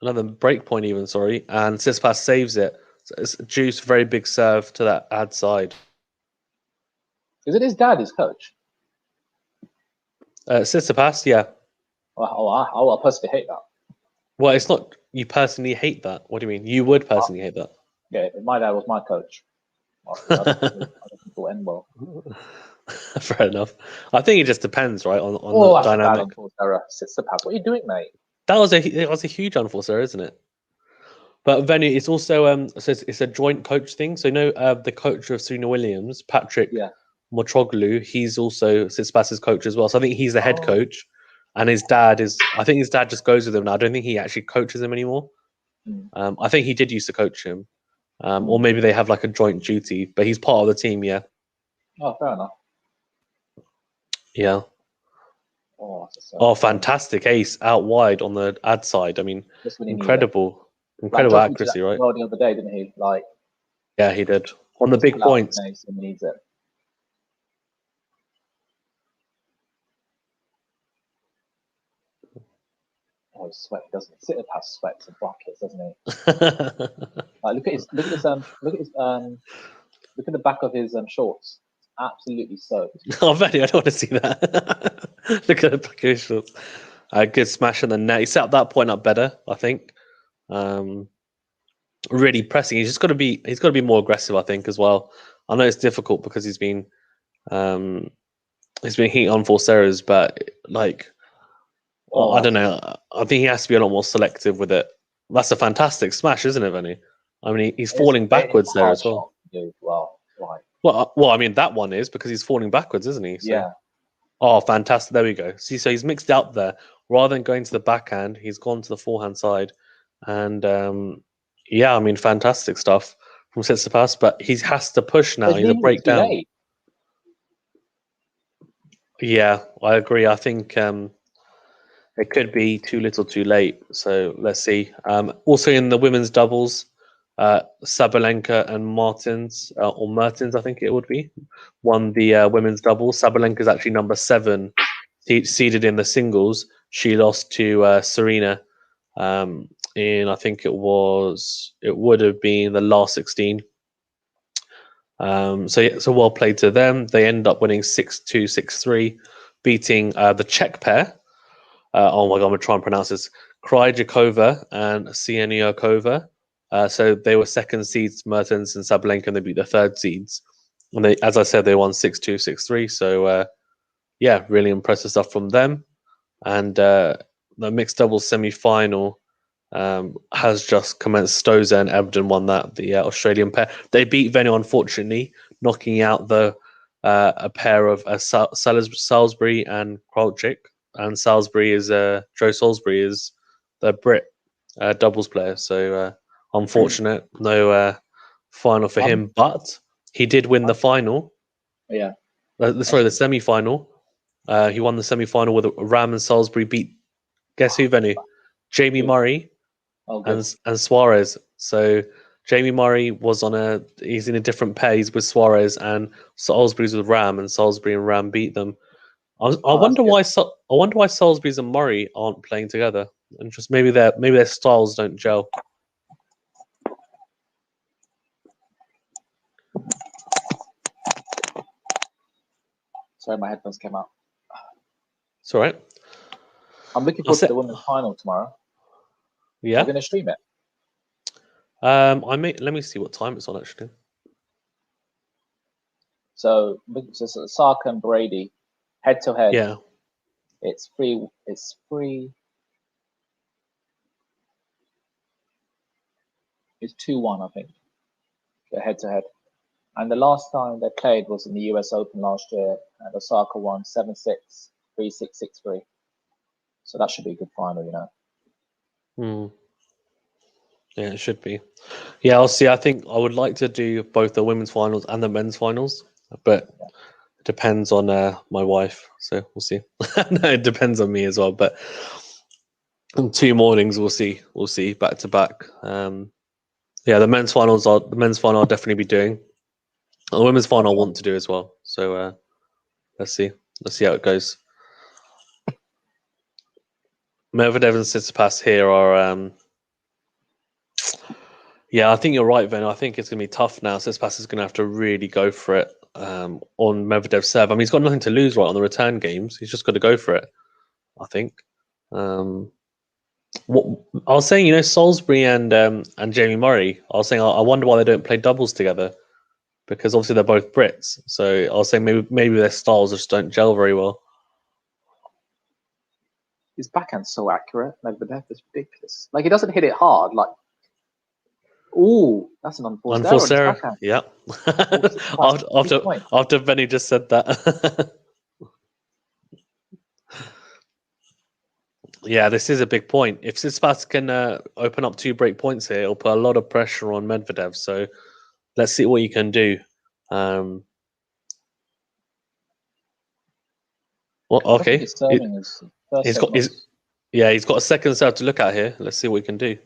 another break point even. Sorry, and Tsitsipas saves it. So it's juice, very big serve to that ad side. Is it his dad, his coach? Tsitsipas, yeah. I personally hate that. Well, it's not. You personally hate that. What do you mean? You would personally hate that? Yeah, if my dad was my coach, I don't think it will end well. Fair enough. I think it just depends, right, on the dynamic. Tsitsipas, what are you doing, mate? It was a huge unforced error, isn't it? But Venu, it's also so it's a joint coach thing. So the coach of Serena Williams, Patrick Motroglu, he's also Tsitsipas's coach as well. So I think he's the head coach, and his dad is. I think his dad just goes with him now. I don't think he actually coaches him anymore. I think he did used to coach him, or maybe they have like a joint duty. But he's part of the team, yeah. Oh, fair enough. Yeah. Oh, fantastic ace out wide on the ad side. I mean, incredible accuracy, right? Well, the other day, didn't he? Yeah, he did on the big points. He needs it. Oh, he's sweaty, doesn't he? Tsitsipas sweats and buckets, doesn't he? Look at the back of his shorts. Absolutely soaked. Oh, Venu, I don't want to see that. Look at the back of his shorts. Good smash in the net. He set up that point up better, I think. Really pressing. He's got to be more aggressive, I think, as well. I know it's difficult because he's been hitting on forced errors, but I don't know. I think he has to be a lot more selective with it. That's a fantastic smash, isn't it, Venu? I mean, he's falling backwards there as well. Well, I mean, that one is because he's falling backwards, isn't he? So, yeah. Oh, fantastic. There we go. See, so he's mixed up there. Rather than going to the backhand, he's gone to the forehand side. And, I mean, fantastic stuff from Tsitsipas, but he has to push now. But He's a leaving it too breakdown. late. Yeah, I agree. I think it could be too little, too late. So let's see. Also in the women's doubles, Sabalenka and Martins, or Mertens, I think it would be, won the women's doubles. Sabalenka is actually number 7, seeded in the singles. She lost to Serena in, I think it would have been the last 16. So yeah, so well played to them. They end up winning 6-2, 6-3, beating the Czech pair. Oh my god, I'm gonna try and pronounce this. Krejcikova and Sieniokova. So they were second seeds, Mertens and Sabalenka, and they beat the third seeds. And they, as I said, they won 6-2, 6-3. So yeah, really impressive stuff from them. And the mixed doubles semi-final has just commenced. Stozer and Ebden won that, the Australian pair. They beat Venu, unfortunately, knocking out a pair of Salisbury and Kralchik. And Salisbury is Joe Salisbury is the Brit doubles player. So unfortunate, no final for him. But he did win the final. Yeah. Sorry, the semi-final. He won the semi-final with Ram and Salisbury beat. Guess who, Venu? Jamie Murray and Suarez. So Jamie Murray he's in a different pair. He's with Suarez, and Salisbury's with Ram, and Salisbury and Ram beat them. I wonder why Salisbury's and Murray aren't playing together, and just maybe their styles don't gel. Sorry, my headphones came out. It's all right. I'm looking forward to the women's final tomorrow. Yeah, we're going to stream it. let me see what time it's on actually. So Saka and Brady, head to head. Yeah. It's free. It's free. It's 2-1, I think. Head to head. And the last time they played was in the US Open last year, and Osaka won 7-6, 3-6, 6-3. So that should be a good final, you know. Yeah, it should be. Yeah, I'll see. I think I would like to do both the women's finals and the men's finals, but it depends on my wife. So we'll see. No, it depends on me as well. But in 2 mornings, we'll see. We'll see back to back. Yeah, the men's final I'll definitely be doing. The women's final I want to do as well. So let's see. Let's see how it goes. Medvedev and Tsitsipas here are. Yeah, I think you're right, Venu. I think it's going to be tough now. Tsitsipas is going to have to really go for it on Medvedev's serve. I mean, he's got nothing to lose right on the return games. He's just got to go for it, I think. What I was saying, you know, Salisbury and Jamie Murray, I was saying I wonder why they don't play doubles together, because obviously they're both Brits. So I was saying maybe their styles just don't gel very well. His backhand's so accurate, Medvedev. It's ridiculous. Like, he doesn't hit it hard. Like, ooh, that's an unforced error. Yeah. After Benny just said that. Yeah, this is a big point. If Tsitsipas can open up 2 break points here, it'll put a lot of pressure on Medvedev. So let's see what he can do. Well, okay. He's got a second serve to look at here. Let's see what he can do.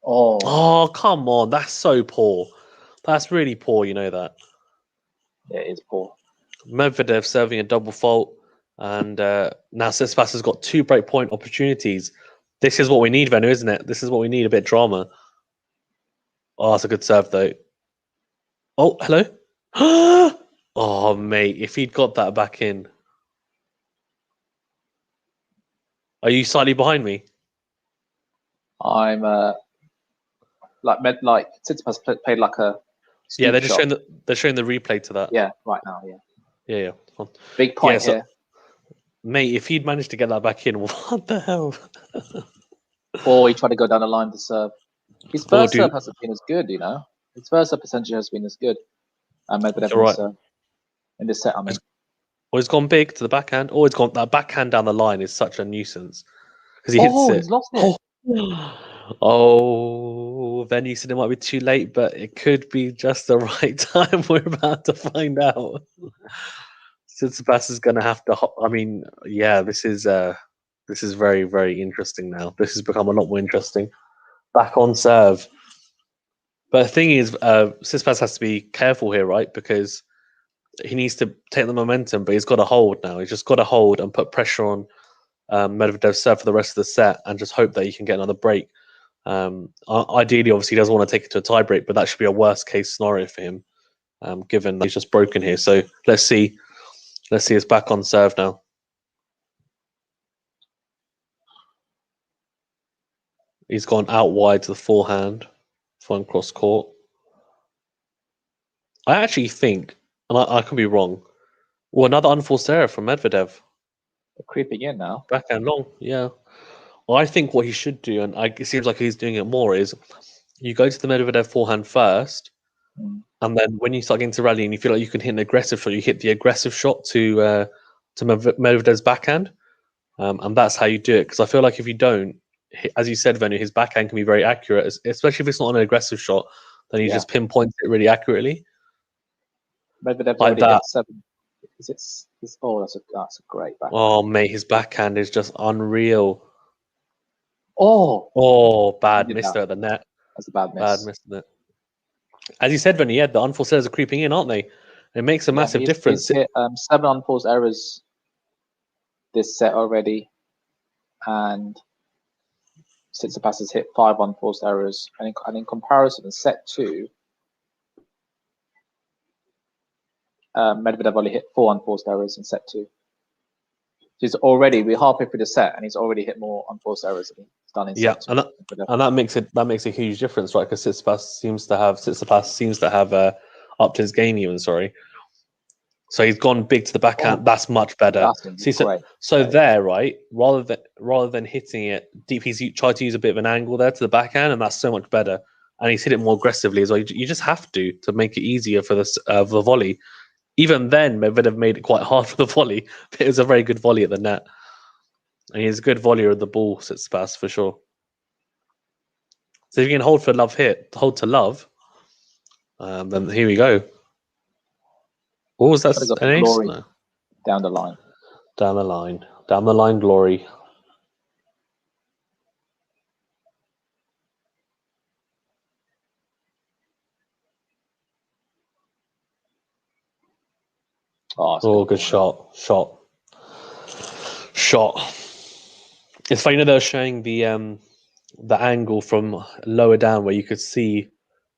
Oh, come on. That's so poor. That's really poor, you know that. Yeah, it is poor. Medvedev serving a double fault. And now Tsitsipas has got 2 break point opportunities. This is what we need, Venu, isn't it? This is what we need, a bit of drama. Oh, that's a good serve, though. Oh, hello? Oh, mate, if he'd got that back in. Are you slightly behind me? I'm like Tsitsipas played like a yeah. They're just showing the replay to that. Yeah, right now. Yeah. Big point here, mate. If he'd managed to get that back in, what the hell? Or he tried to go down the line to serve. His first serve hasn't been as good, you know. His first serve percentage has been as good. Medvedev in this set, I mean. Or he's gone big to the backhand. Or he's gone that backhand down the line is such a nuisance because he hits it. He's lost it. Oh, Venu said it might be too late, but it could be just the right time. We're about to find out. Tsitsipas is going to have to. I mean, yeah, this is very very interesting now. This has become a lot more interesting. Back on serve, but the thing is, Tsitsipas has to be careful here, right? Because he needs to take the momentum, but he's got to hold now. He's just got to hold and put pressure on Medvedev's serve for the rest of the set, and just hope that he can get another break. Ideally, obviously, he doesn't want to take it to a tie break, but that should be a worst case scenario for him, given that he's just broken here. So let's see. Let's see. It's back on serve now. He's gone out wide to the forehand, flying cross court. I actually think, and I could be wrong. Well, another unforced error from Medvedev. They're creeping in now. Backhand long, yeah. Well, I think what he should do, and it seems like he's doing it more, is you go to the Medvedev forehand first, and then when you start getting to rally and you feel like you can hit an aggressive shot, you hit the aggressive shot to Medvedev's backhand, and that's how you do it. Because I feel like if you don't, as you said, Venu, his backhand can be very accurate, especially if it's not an aggressive shot. Then he just pinpoints it really accurately. Medvedev's like already that. hit 7. That's a great backhand. Oh, mate, his backhand is just unreal. Oh, bad miss there at the net. That's a bad miss. Bad miss, isn't it? As you said, Venu, yeah, the unforced errors are creeping in, aren't they? It makes a massive difference. He's hit 7 unforced errors this set already, and Tsitsipas has hit 5 unforced errors. And in comparison, in set 2, Medvedev only hit 4 unforced errors in set 2. We're halfway through the set, and he's already hit more unforced errors than he's done in set 2. And that makes a huge difference, right? Because Tsitsipas seems to have upped his game even. Sorry, so he's gone big to the backhand. That's much better. There, right? Rather than hitting it deep, he's tried to use a bit of an angle there to the backhand, and that's so much better. And he's hit it more aggressively as well. You just have to make it easier for the volley. Even then, Medvedev made it quite hard for the volley, but it was a very good volley at the net. And he's a good volleyer of the ball, Tsitsipas, for sure. So if you can hold to love, then here we go. What was that? An ace? No. Down the line. Down the line, glory. Good shot. It's funny they're showing the angle from lower down where you could see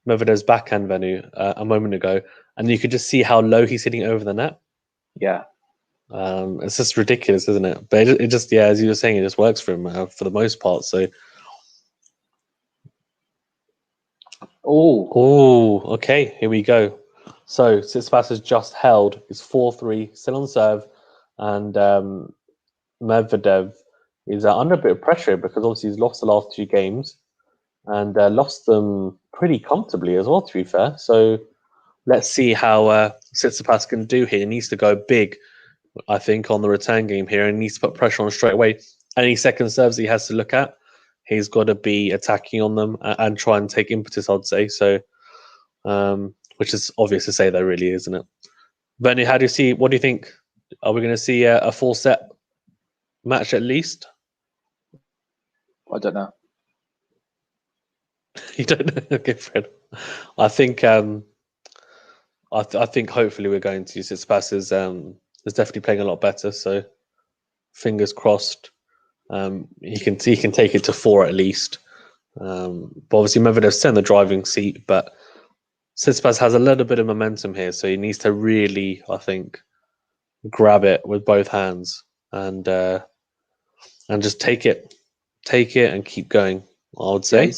Medvedev's backhand, Venu, a moment ago, and you could just see how low he's hitting over the net. Yeah. It's just ridiculous, isn't it? But it just, as you were saying, it just works for him for the most part. So. Okay, here we go. So Tsitsipas has just held his 4-3, still on serve, and Medvedev is under a bit of pressure because obviously he's lost the last 2 games and lost them pretty comfortably as well, to be fair. So let's see how Tsitsipas can do here. He needs to go big, I think, on the return game here, and he needs to put pressure on straight away. Any second serves he has to look at, he's got to be attacking on them and try and take impetus, I'd say. So, which is obvious to say, though, really, isn't it? Venu, what do you think? Are we going to see a full set match at least? I don't know. You don't know? Okay, Fred. I think I think hopefully we're going to. Tsitsipas is definitely playing a lot better. So fingers crossed. He can take it to 4 at least. But obviously Medvedev's still in the driving seat, but Tsitsipas has a little bit of momentum here, so he needs to really, I think, grab it with both hands and just take it and keep going. I would say.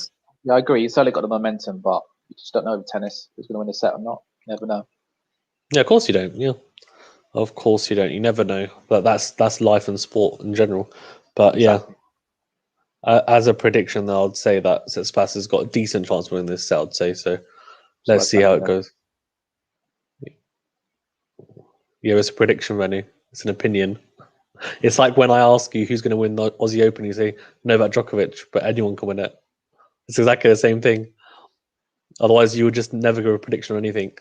Yeah, I agree. He's certainly got the momentum, but you just don't know with tennis who's going to win the set or not. You never know. Yeah, of course you don't. Yeah, of course you don't. You never know. But that's life and sport in general. But exactly. Yeah, as a prediction, though, I'd say that Tsitsipas has got a decent chance of winning this set. I'd say so. Let's see how it goes. Yeah, it's a prediction, Venu. It's an opinion. It's like when I ask you who's going to win the Aussie Open, you say Novak Djokovic, but anyone can win it. It's exactly the same thing. Otherwise, you would just never give a prediction or anything.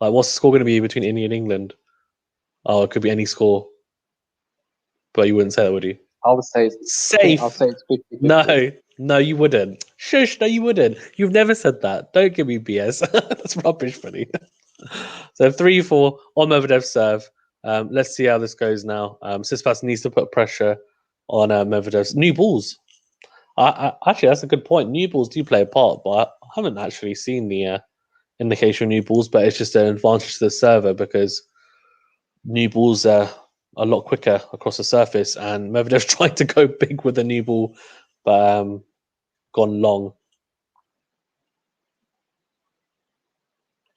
Like, what's the score going to be between India and England? Oh, it could be any score, but you wouldn't say that, would you? I would say Safe. I'll say it's 50-50. No, you wouldn't. Shush, no, you wouldn't. You've never said that. Don't give me BS. That's rubbish, buddy. So 3-4 on Medvedev serve. Let's see how this goes now. Tsitsipas needs to put pressure on Medvedev's new balls. Actually, that's a good point. New balls do play a part, but I haven't actually seen the indication of new balls. But it's just an advantage to the server because new balls are a lot quicker across the surface, and Medvedev's trying to go big with the new ball, but gone long.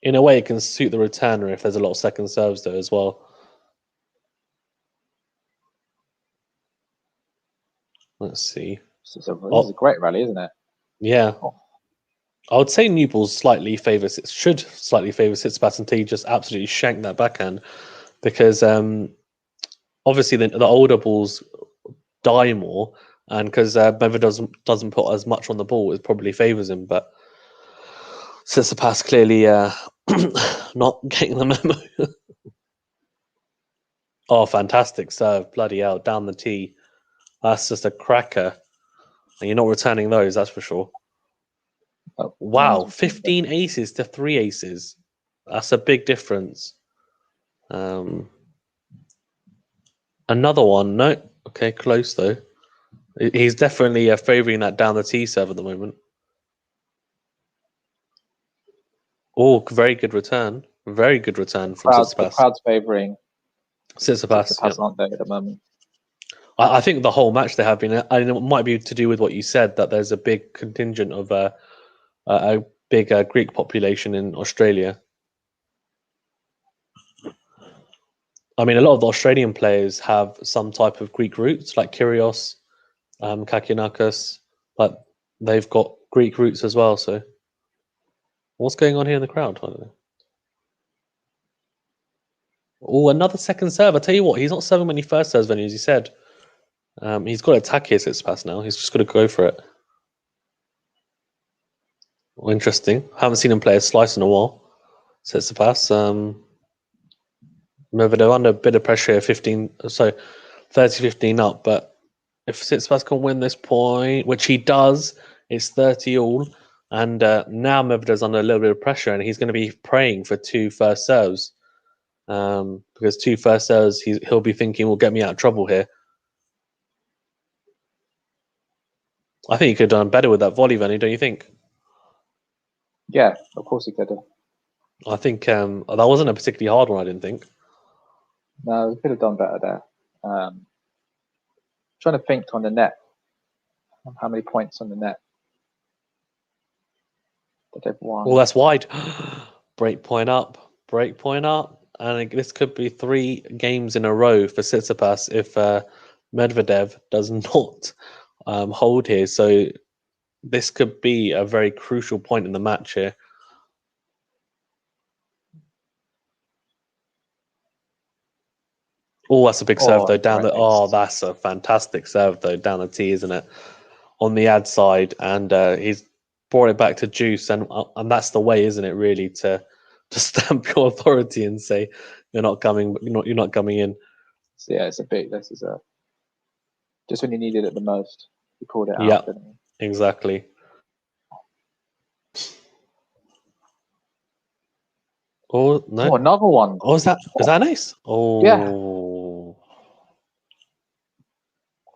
In a way, it can suit the returner if there's a lot of second serves though as well. Let's see. This is a great rally, isn't it? Yeah. Oh. I would say new balls slightly favours it. Should slightly favour Tsitsipas until he just absolutely shanked that backhand, because obviously the older balls die more, and because Medvedev doesn't put as much on the ball, it probably favours him. But Tsitsipas clearly not getting the memo. Oh, fantastic serve! Bloody hell, down the tee. That's just a cracker, and you're not returning those. That's for sure. Oh, Wow, 15 aces to 3 aces. That's a big difference. Another one. No. Okay, close though. He's definitely favouring that down the tee serve at the moment. Oh, very good return. Very good return from Tsitsipas. The crowd's favouring Tsitsipas, yeah. Aren't they at the moment? I think the whole match they have been. And it might be to do with what you said, that there's a big contingent of a big Greek population in Australia. I mean, a lot of the Australian players have some type of Greek roots, like Kyrgios, Kakinakis, but they've got Greek roots as well. So, what's going on here in the crowd? I don't know. Oh, another second serve. I tell you what, he's not serving when he first serves, Venu, as you said. He's got to attack his Tsitsipas now. He's just got to go for it. Well, interesting. Haven't seen him play a slice in a while. Tsitsipas. Medvedev under a bit of pressure here, 30-15 up. But if Tsitsipas can win this point, which he does, it's 30 all. And now Medvedev's under a little bit of pressure, and he's going to be praying for 2 first serves. Because 2 first serves, he'll be thinking, will get me out of trouble here. I think he could have done better with that volley, Venu, don't you think? Yeah, of course he could have. I think that wasn't a particularly hard one, I didn't think. No, he could have done better there. Trying to think on the net. How many points on the net that they've won? Well, that's wide. Break point up. And this could be 3 games in a row for Tsitsipas if Medvedev does not hold here. So this could be a very crucial point in the match here. Oh, that's a big serve though. That's a fantastic serve though down the tee, isn't it? On the ad side, and he's brought it back to juice, and that's the way, isn't it? Really, to stamp your authority and say you're not coming in. So yeah, this is just when you needed it the most, he pulled it out. Yeah, exactly. Oh no! Oh, another one. Oh, is that nice? Oh, yeah.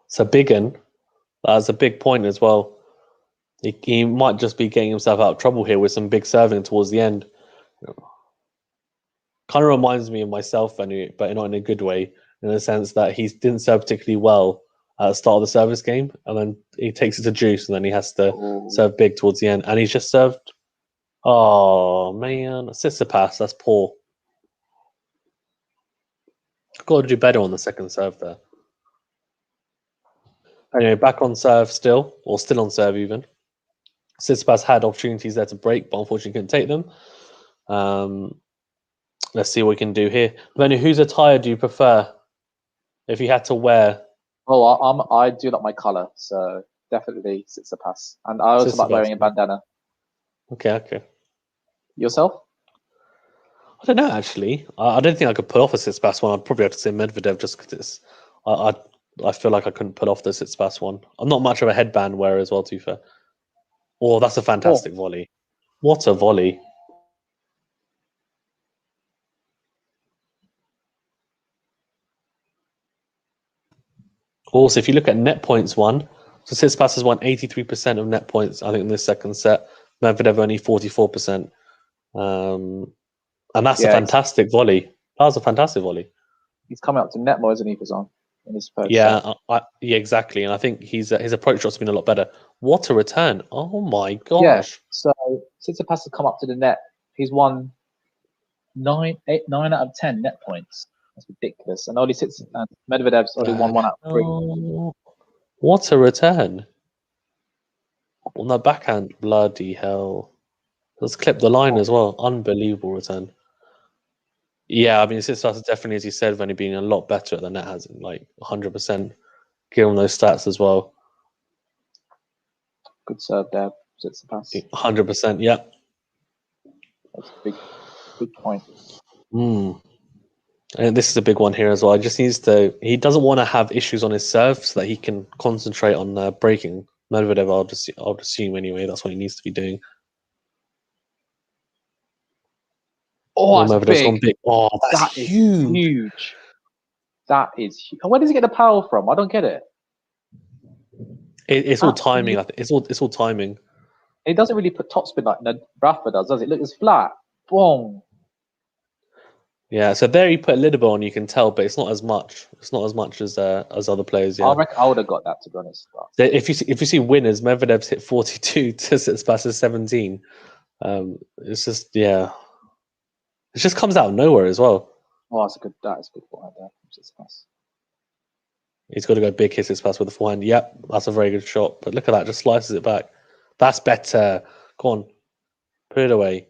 It's a big one. That's a big point as well. He might just be getting himself out of trouble here with some big serving towards the end. Kind of reminds me of myself, but not in a good way, in the sense that he didn't serve particularly well at the start of the service game, and then he takes it to juice, and then he has to serve big towards the end, and he's just served. Oh man, Tsitsipas, that's poor. Got to do better on the second serve there. Anyway, back on serve still on serve even. Tsitsipas had opportunities there to break, but unfortunately couldn't take them. Let's see what we can do here. Venu, whose attire do you prefer? If you had to wear? Well, I do like my colour, so definitely Tsitsipas. And I also like Tsitsipas, wearing a yeah. bandana. Okay. Yourself? I don't know actually. I don't think I could pull off a Tsitsipas one. I'd probably have to say Medvedev just because it's. I feel like I couldn't pull off the Tsitsipas one. I'm not much of a headband wearer as well, to be fair. Oh, that's a fantastic volley! What a volley! Also, if you look at net points won, so Tsitsipas has won 83% of net points, I think, in this second set. Medvedev only 44%. And that's a fantastic volley. That was a fantastic volley. He's coming up to net more, isn't he, Fazan, in his first Yeah, set? yeah, exactly. And I think his approach shot's been a lot better. What a return! Oh my gosh! Yeah. So Tsitsipas has come up to the net. He's won 9 out of 10 net points. That's ridiculous. And only Medvedev's only won 1 out of 3. Oh, what a return! On that backhand, bloody hell! Let's clip the line as well. Unbelievable return. Yeah, I mean, Tsitsipas is definitely, as you said, Venu being a lot better at the net, has like 100%. Given those stats as well. Good serve there, Tsitsipas. 100%. Yeah. That's a big point. And this is a big one here as well. He doesn't want to have issues on his serve so that he can concentrate on breaking. Medvedev, I'll assume anyway, that's what he needs to be doing. Oh, that's Medvedev's big. gone big. Oh, that's huge. That is huge. Where does he get the power from? I don't get it. It's all timing. I think it's all timing. It doesn't really put topspin like Rafa does it? Look, it's flat. Boom. Yeah, so there he put a little bit on, you can tell, but it's not as much. It's not as much as other players. Yeah, I reckon I would have got that, to be honest. But if you see winners, Medvedev's hit 42 to Tsitsipas 17. It's just it just comes out of nowhere as well. Oh, that is a good forehand there from Tsitsipas. He's got to go big, hit Tsitsipas with the forehand. Yep, that's a very good shot. But look at that, just slices it back. That's better. Go on, put it away.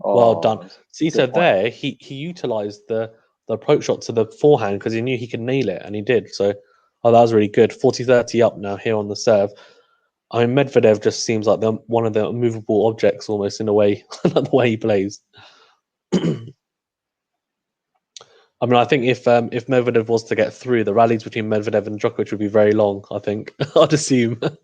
Well done. See, so there he utilized the approach shot to the forehand because he knew he could nail it, and he did. So, that was really good. 40-30 up now here on the serve. I mean, Medvedev just seems like one of the immovable objects almost in a way, the way he plays. I mean, I think if Medvedev was to get through, the rallies between Medvedev and Djokovic would be very long. I think I'd assume. To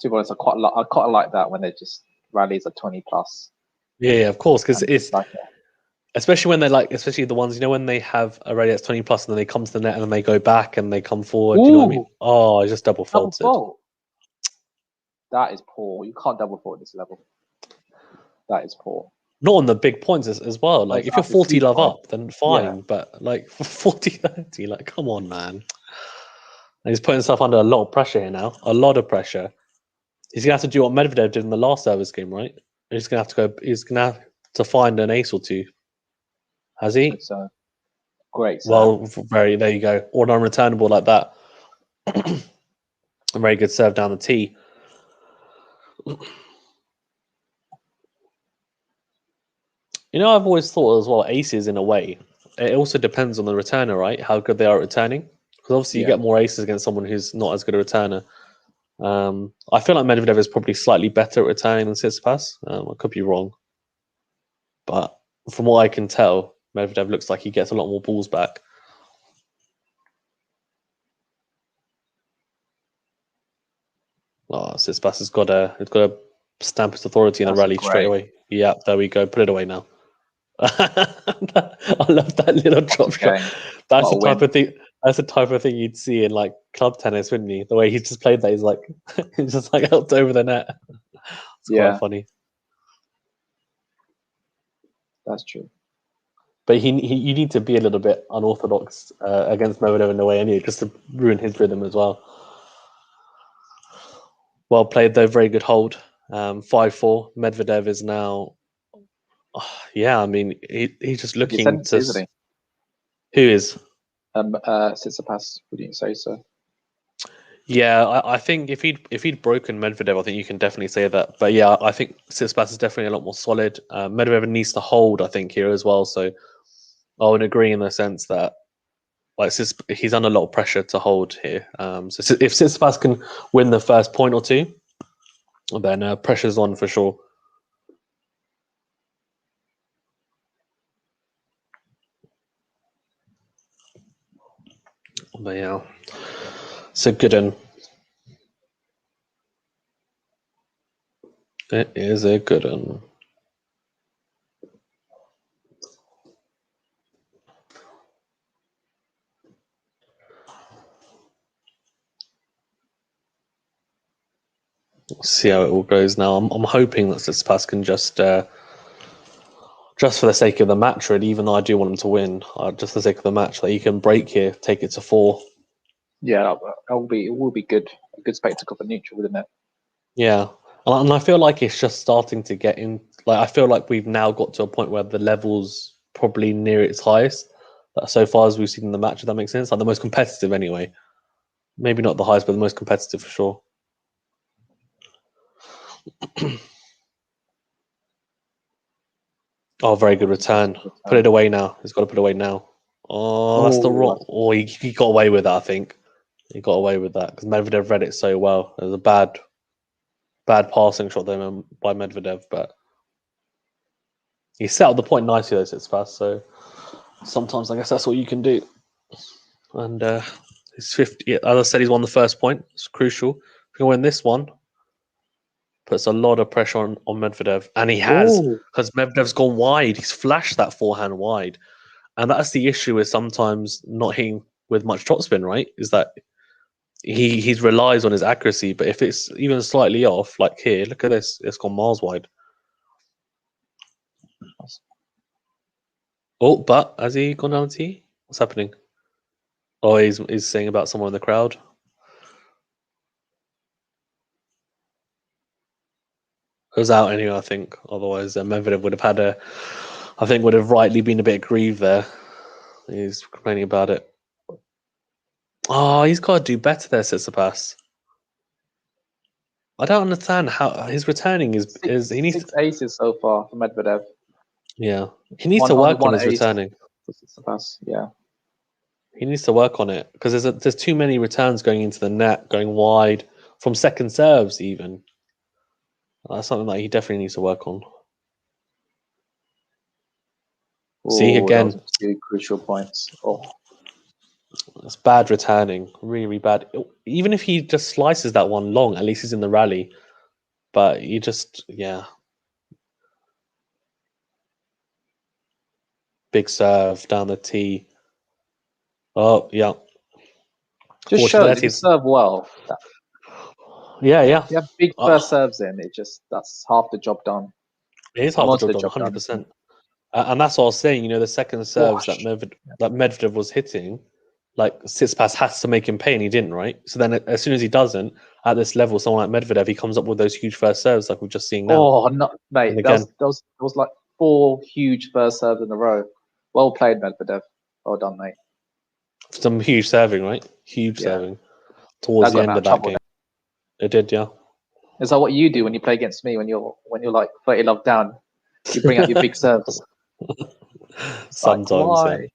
be honest, I quite like that when they just rallies are 20 plus. Yeah, of course, because it's especially when especially the ones when they have a rally that's 20 plus and then they come to the net and then they go back and they come forward. Ooh, you know what I mean? Oh, I just double faulted. That is poor. You can't double fault at this level. That is poor. Not on the big points as well. Like if you're 40 love up, then fine. But like 40-30, like come on, man. And he's putting himself under a lot of pressure here now. A lot of pressure. He's gonna have to do what Medvedev did in the last service game, right? He's gonna have to find an ace or two. Has he? So great. Well, there you go. Or unreturnable like that. A very good serve down the tee. I've always thought as well, aces in a way. It also depends on the returner, right? How good they are at returning. Because obviously you get more aces against someone who's not as good a returner. I feel like Medvedev is probably slightly better at returning than Tsitsipas. I could be wrong. But from what I can tell, Medvedev looks like he gets a lot more balls back. Oh, Tsitsipas has got to stamp his authority in the rally straight away. Yeah, there we go. Put it away now. I love that little drop shot. That's the type of thing. That's the type of thing you'd see in like club tennis, wouldn't you? The way he's just played that, he's just like helped over the net. It's quite funny. That's true. But you need to be a little bit unorthodox against Medvedev in a way, anyway, just to ruin his rhythm as well. Well played though, very good hold. 5-4. Medvedev is now. I mean, he's just looking to. Isn't he? Who is? Tsitsipas. Would you say so? Yeah, I think if he'd broken Medvedev, I think you can definitely say that. But yeah, I think Tsitsipas is definitely a lot more solid. Medvedev needs to hold, I think, here as well. So I would agree in the sense that Like he's under a lot of pressure to hold here. So if Tsitsipas can win the first point or two, then pressure's on for sure. But yeah, it's a good one. It is a good one. We'll see how it all goes now. I'm hoping that Tsitsipas can just for the sake of the match, really, even though I do want him to win, just for the sake of the match, that he can break here, take it to 4. Yeah, it will be good. A good spectacle for neutral, wouldn't it? Yeah, and I feel like it's just starting to get in. Like I feel like we've now got to a point where the level's probably near its highest. So far as we've seen in the match, if that makes sense, like the most competitive anyway. Maybe not the highest, but the most competitive for sure. Oh, very good return. Put it away now. He's got to put it away now. Oh, that's the wrong. Oh, he got away with that. I think he got away with that because Medvedev read it so well. It was a bad passing shot there by Medvedev, but he settled the point nicely though, Tsitsipas. So sometimes I guess that's all you can do. And he's 50. As I said, he's won the first point. It's crucial. If he can win this one, puts a lot of pressure on Medvedev, and he has because Medvedev's gone wide. He's flashed that forehand wide, and that's the issue with sometimes not hitting with much topspin. Right? Is that he relies on his accuracy, but if it's even slightly off, like here, look at this, it's gone miles wide. Oh, but has he gone down the tee? What's happening? Oh, he's saying about someone in the crowd. It was out anyway, I think. Otherwise, Medvedev would have rightly been a bit aggrieved there. He's complaining about it. Oh, he's got to do better there, Tsitsipas. I don't understand how his returning is. He needs 6 aces so far for Medvedev. Yeah, he needs to work on his returning. Yeah, he needs to work on it because there's too many returns going into the net, going wide from second serves even. That's something that he definitely needs to work on. See again, those are 2 crucial points. Oh, it's bad returning, really bad. Even if he just slices that one long, at least he's in the rally. But you just, big serve down the tee. Oh yeah, just shows if you serve well. Yeah. You have big first serves in. That's half the job done. It is half the job done, 100%. And that's what I was saying. The second serves that Medvedev was hitting, like Tsitsipas has to make him pay, and he didn't, right? So then, as soon as he doesn't, at this level, someone like Medvedev, he comes up with those huge first serves, like we're just seeing now. Oh, no, mate, that was like 4 huge first serves in a row. Well played, Medvedev. Well done, mate. Some huge serving, right? Huge serving towards the end of that game. It did, yeah. Is that what you do when you play against me? When you're like 30 love down, you bring out your big serves. Sometimes,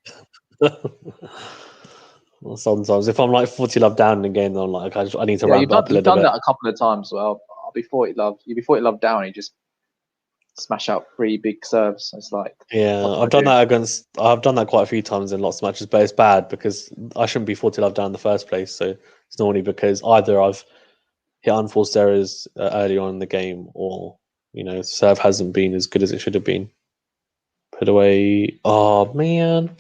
Sometimes, if I'm like 40 love down in a game, then I'm like, I need to ramp up a little bit. You've done that a couple of times. Well, I'll be 40 love down. You just smash out 3 big serves. It's like, I've done that quite a few times in lots of matches, but it's bad because I shouldn't be 40 love down in the first place. So it's normally because either I've hit unforced errors early on in the game, or serve hasn't been as good as it should have been. Put away. Oh man,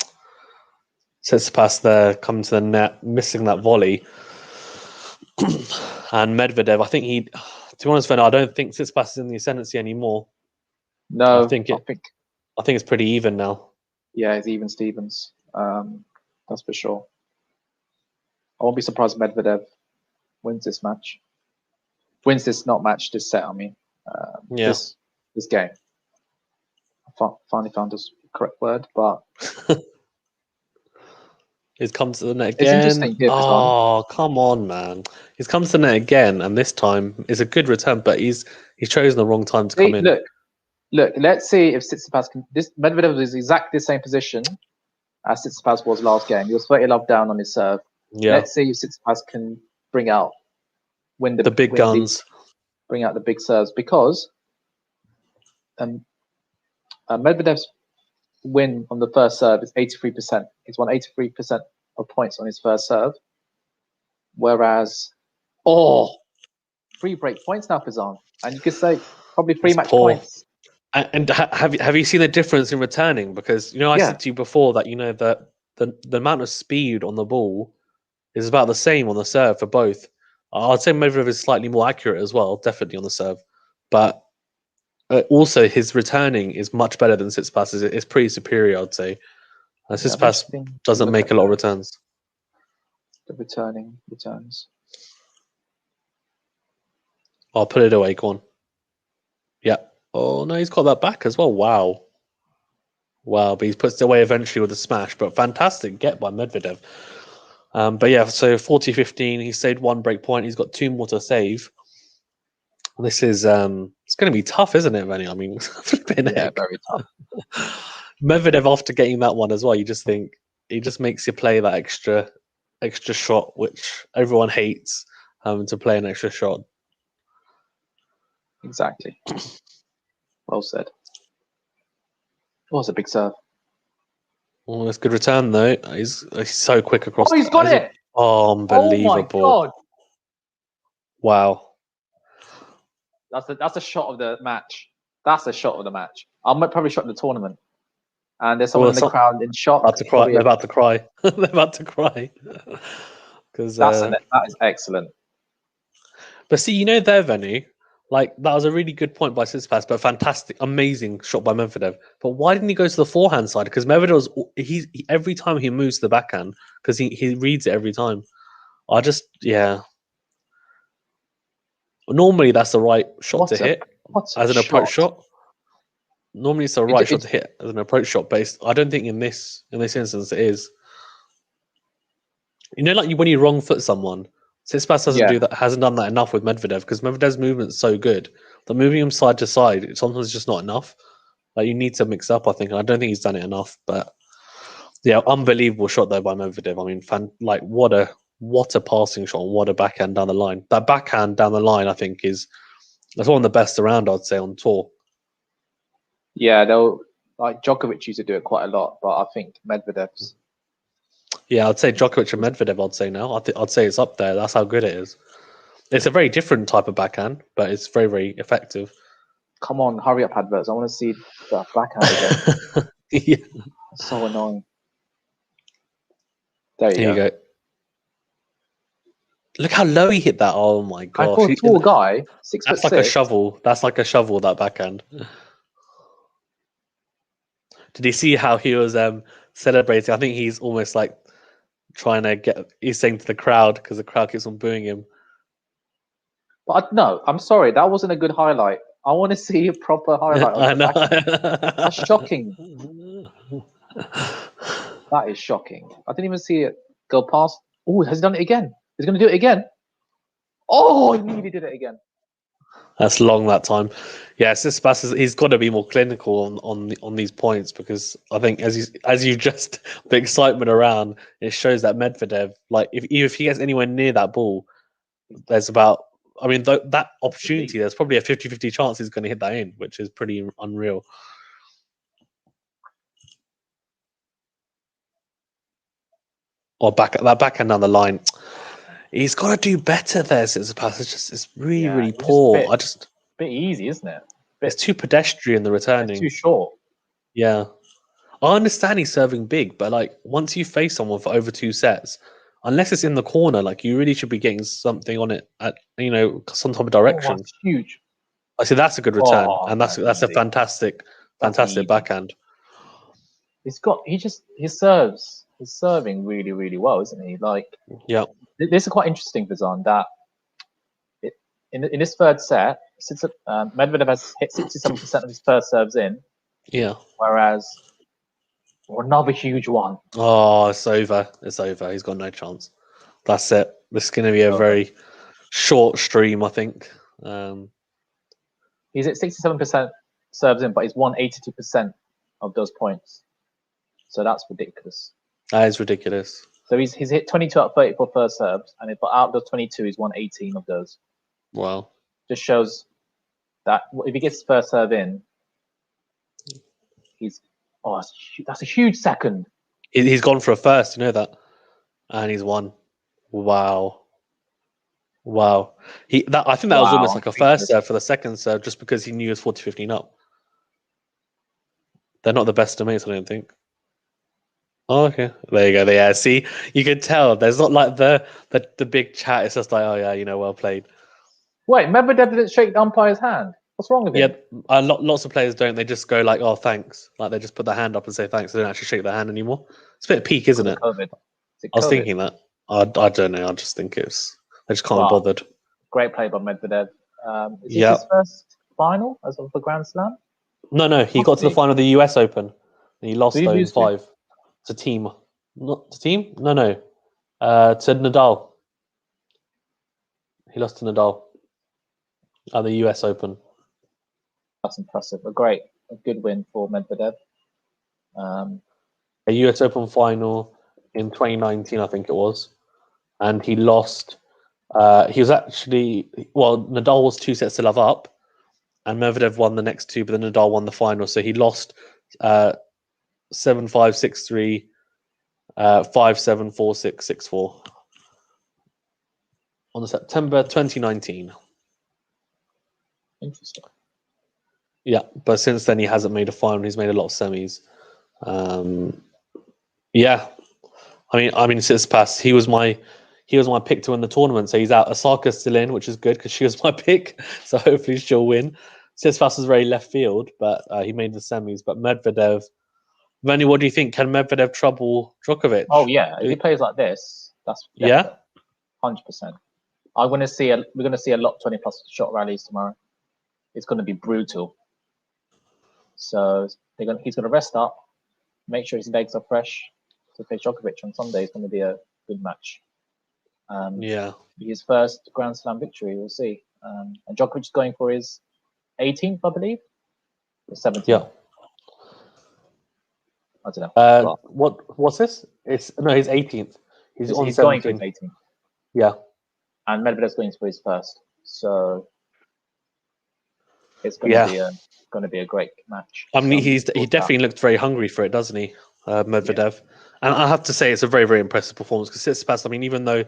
Tsitsipas there, coming to the net, missing that volley. And Medvedev, I think to be honest, I don't think Tsitsipas is in the ascendancy anymore. No, I think it's pretty even now. Yeah, it's even Stevens. That's for sure. I won't be surprised if Medvedev wins this match. Wins this this set. I mean, this game. I finally found this correct word, but he's come to the net again. It's interesting. Come on, man! He's come to the net again, and this time is a good return, but he's chosen the wrong time to come in. Look. Let's see if Tsitsipas can. This Medvedev is exactly the same position, as Tsitsipas was last game. He was 30 love down on his serve. Yeah, Let's see if Tsitsipas can bring out the big guns. Bring out the big serves, because Medvedev's win on the first serve is 83%. He's won 83% of points on his first serve. Whereas, 3 break points now, Fazan. And you could say probably 3 match points. And have you seen the difference in returning? Because, you know, I said to you before that, you know, that the amount of speed on the ball is about the same on the serve for both. I'd say Medvedev is slightly more accurate as well, definitely on the serve. But also his returning is much better than Tsitsipas. It's pretty superior, I'd say. Tsitsipas doesn't make a lot of returns. The returns. I'll put it away, go on. Yeah. Oh, no, he's got that back as well. Wow. But he puts it away eventually with a smash. But fantastic get by Medvedev. But yeah, so 40-15, he saved 1 break point. He's got 2 more to save. This is it's going to be tough, isn't it, Venu? I mean, very tough. Medvedev, after getting that one as well, you just think he just makes you play that extra shot, which everyone hates, to play an extra shot. Exactly. Well said. Oh, it's a big serve. Oh, it's a good return though. He's so quick across. Oh, he's got it! Unbelievable! Oh my god! Wow. That's a shot of the match. That's a shot of the match. I'm probably shot in the tournament. And there's someone in the crowd in shock. They're about to cry. They're about to cry. Because that is excellent. But see, you know, there, Venu, like that was a really good point by Tsitsipas, but fantastic, amazing shot by Medvedev. But why didn't he go to the forehand side? Because Medvedev was every time he moves to the backhand, because he reads it every time. Normally, that's the right shot to hit as an approach shot. Normally, it's the right shot to hit as an approach shot. But I don't think in this instance it is. You know, like when you wrong foot someone, Tsitsipas hasn't done that enough with Medvedev, because Medvedev's movement's so good that moving him side to side sometimes is just not enough. Like you need to mix up, I think. And I don't think he's done it enough. But yeah, unbelievable shot though by Medvedev. I mean, what a passing shot and what a backhand down the line. That backhand down the line, I think, that's one of the best around, I'd say, on tour. Yeah, like Djokovic used to do it quite a lot, but I think Medvedev's. Yeah, I'd say Djokovic and Medvedev. I'd say now. I'd say it's up there. That's how good it is. It's a very different type of backhand, but it's very, very effective. Come on, hurry up, adverts! I want to see that backhand again. Yeah. So annoying. There you go. Look how low he hit that. Oh my gosh. For a tall guy, 6'6". That's like a shovel. That's like a shovel, that backhand. Did you see how he was celebrating? I think he's almost like trying to he's saying to the crowd, because the crowd keeps on booing him. But no, I'm sorry, that wasn't a good highlight. I want to see a proper highlight. I know. That's shocking. That is shocking. I didn't even see it go past. Oh, has he done it again? He's going to do it again. Oh, he nearly did it again. That's long that time. Yeah, Tsitsipas he's got to be more clinical on these points, because I think as you just the excitement around, it shows that Medvedev, like if he gets anywhere near that ball, there's about, I mean, that opportunity, there's probably a 50-50 chance he's going to hit that in, which is pretty unreal. Or that backhand down the line. He's got to do better there, Tsitsipas. It's really poor. A bit easy, isn't it? It's too pedestrian, the returning. It's too short. Yeah. I understand he's serving big, but like once you face someone for over 2 sets, unless it's in the corner, like you really should be getting something on it at, you know, some type of direction. That's huge. I see that's a good return, and that's a fantastic backhand. He's serving really, really well, isn't he? Like, yeah. This is quite interesting, Fazan, that in this third set, since Medvedev has hit 67% of his first serves in. Yeah. Whereas another huge one. Oh, it's over. It's over. He's got no chance. That's it. This is going to be a very short stream, I think. He's at 67% serves in, but he's won 82% of those points. So that's ridiculous. That is ridiculous. So he's hit 22 out of 34 first serves, and out of those 22, he's won 18 of those. Wow. Just shows that if he gets his first serve in, that's a huge second. He's gone for a first, you know that, and he's won. Wow. I think that was almost like a first serve for the second serve, just because he knew he was 40-15 up. They're not the best of mates, I don't think. Oh, okay. There you go. Yeah, see, you can tell there's not like the big chat. It's just like, oh yeah, well played. Wait, Medvedev didn't shake the umpire's hand. What's wrong with him? Yeah, lots of players don't. They just go like, oh, thanks. Like they just put their hand up and say thanks. They don't actually shake their hand anymore. It's a bit peak, isn't it? COVID. I was thinking that. I don't know. I just think I just can't be bothered. Great play by Medvedev. Is this his first final as of the Grand Slam? No. He got to the final of the US Open. And he lost in 5. To team. Not to team? No. To Nadal. He lost to Nadal at the US Open. That's impressive. A good win for Medvedev. A US Open final in 2019, I think it was. And he lost. He was actually, Nadal was 2 sets to love up, and Medvedev won the next 2, but then Nadal won the final. So he lost 7-5, 6-3, 5-7, 4-6, 6-4 on the September 2019. Interesting. Yeah, but since then he hasn't made a final. He's made a lot of semis. Yeah, I mean, Tsitsipas. He was my pick to win the tournament. So he's out. Osaka's still in, which is good because she was my pick. So hopefully she'll win. Tsitsipas is very left field, but he made the semis. But Medvedev, Venu, what do you think? Can Medvedev trouble Djokovic? Oh yeah, if he plays like this, that's definite. 100%. We're going to see a lot 20+ shot rallies tomorrow. It's going to be brutal. So he's going to rest up, make sure his legs are fresh to face Djokovic on Sunday. It's going to be a good match. His first Grand Slam victory, we'll see. And Djokovic is going for his 18th, I believe, or 17th. Yeah. I don't know. What's this? His 18th. He's going for his 18th. Yeah. And Medvedev's going for his first. So it's going to be a great match. I mean, he definitely looked very hungry for it, doesn't he, Medvedev? Yeah. And I have to say, it's a very, very impressive performance because Tsitsipas, I mean, even though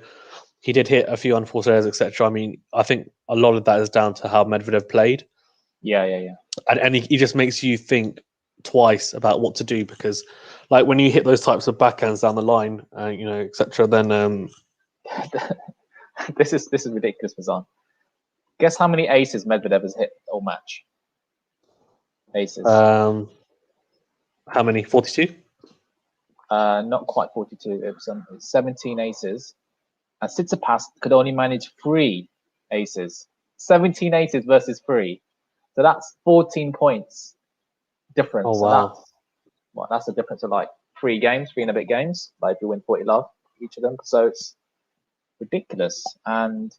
he did hit a few unforced errors, etc., I mean, I think a lot of that is down to how Medvedev played. Yeah. And he just makes you think twice about what to do because, like, when you hit those types of backhands down the line, etc., then this is ridiculous, Mazan. Guess how many aces Medvedev has hit all match? Aces. How many? 42? Not quite 42. It was 17 aces. And Tsitsipas could only manage 3 aces. 17 aces versus 3. So that's 14 points difference. Oh, wow. So that's a difference of like 3 and a bit games. Like if you win 40 love each of them. So it's ridiculous. And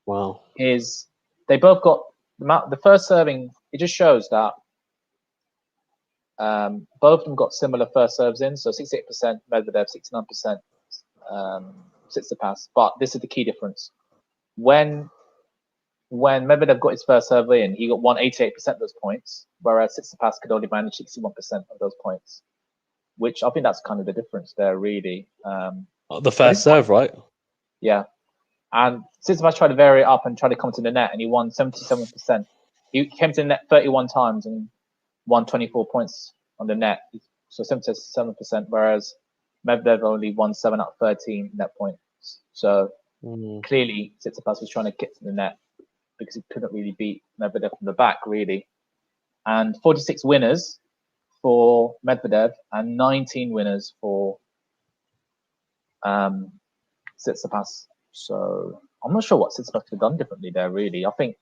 wow. They both got the first serving. It just shows that both of them got similar first serves in. So 68% Medvedev, 69% Tsitsipas. But this is the key difference. When Medvedev got his first serve in, he got 188% of those points, whereas Tsitsipas could only manage 61% of those points. Which I think that's kind of the difference there, really. The first serve, right? Yeah. And Tsitsipas tried to vary it up and try to come to the net, and he won 77%. He came to the net 31 times and won 24 points on the net. So 77%, whereas Medvedev only won 7 out of 13 net points. So clearly Tsitsipas was trying to get to the net because he couldn't really beat Medvedev from the back, really. And 46 winners for Medvedev and 19 winners for Tsitsipas. So I'm not sure what Tsitsipas could have done differently there, really. I think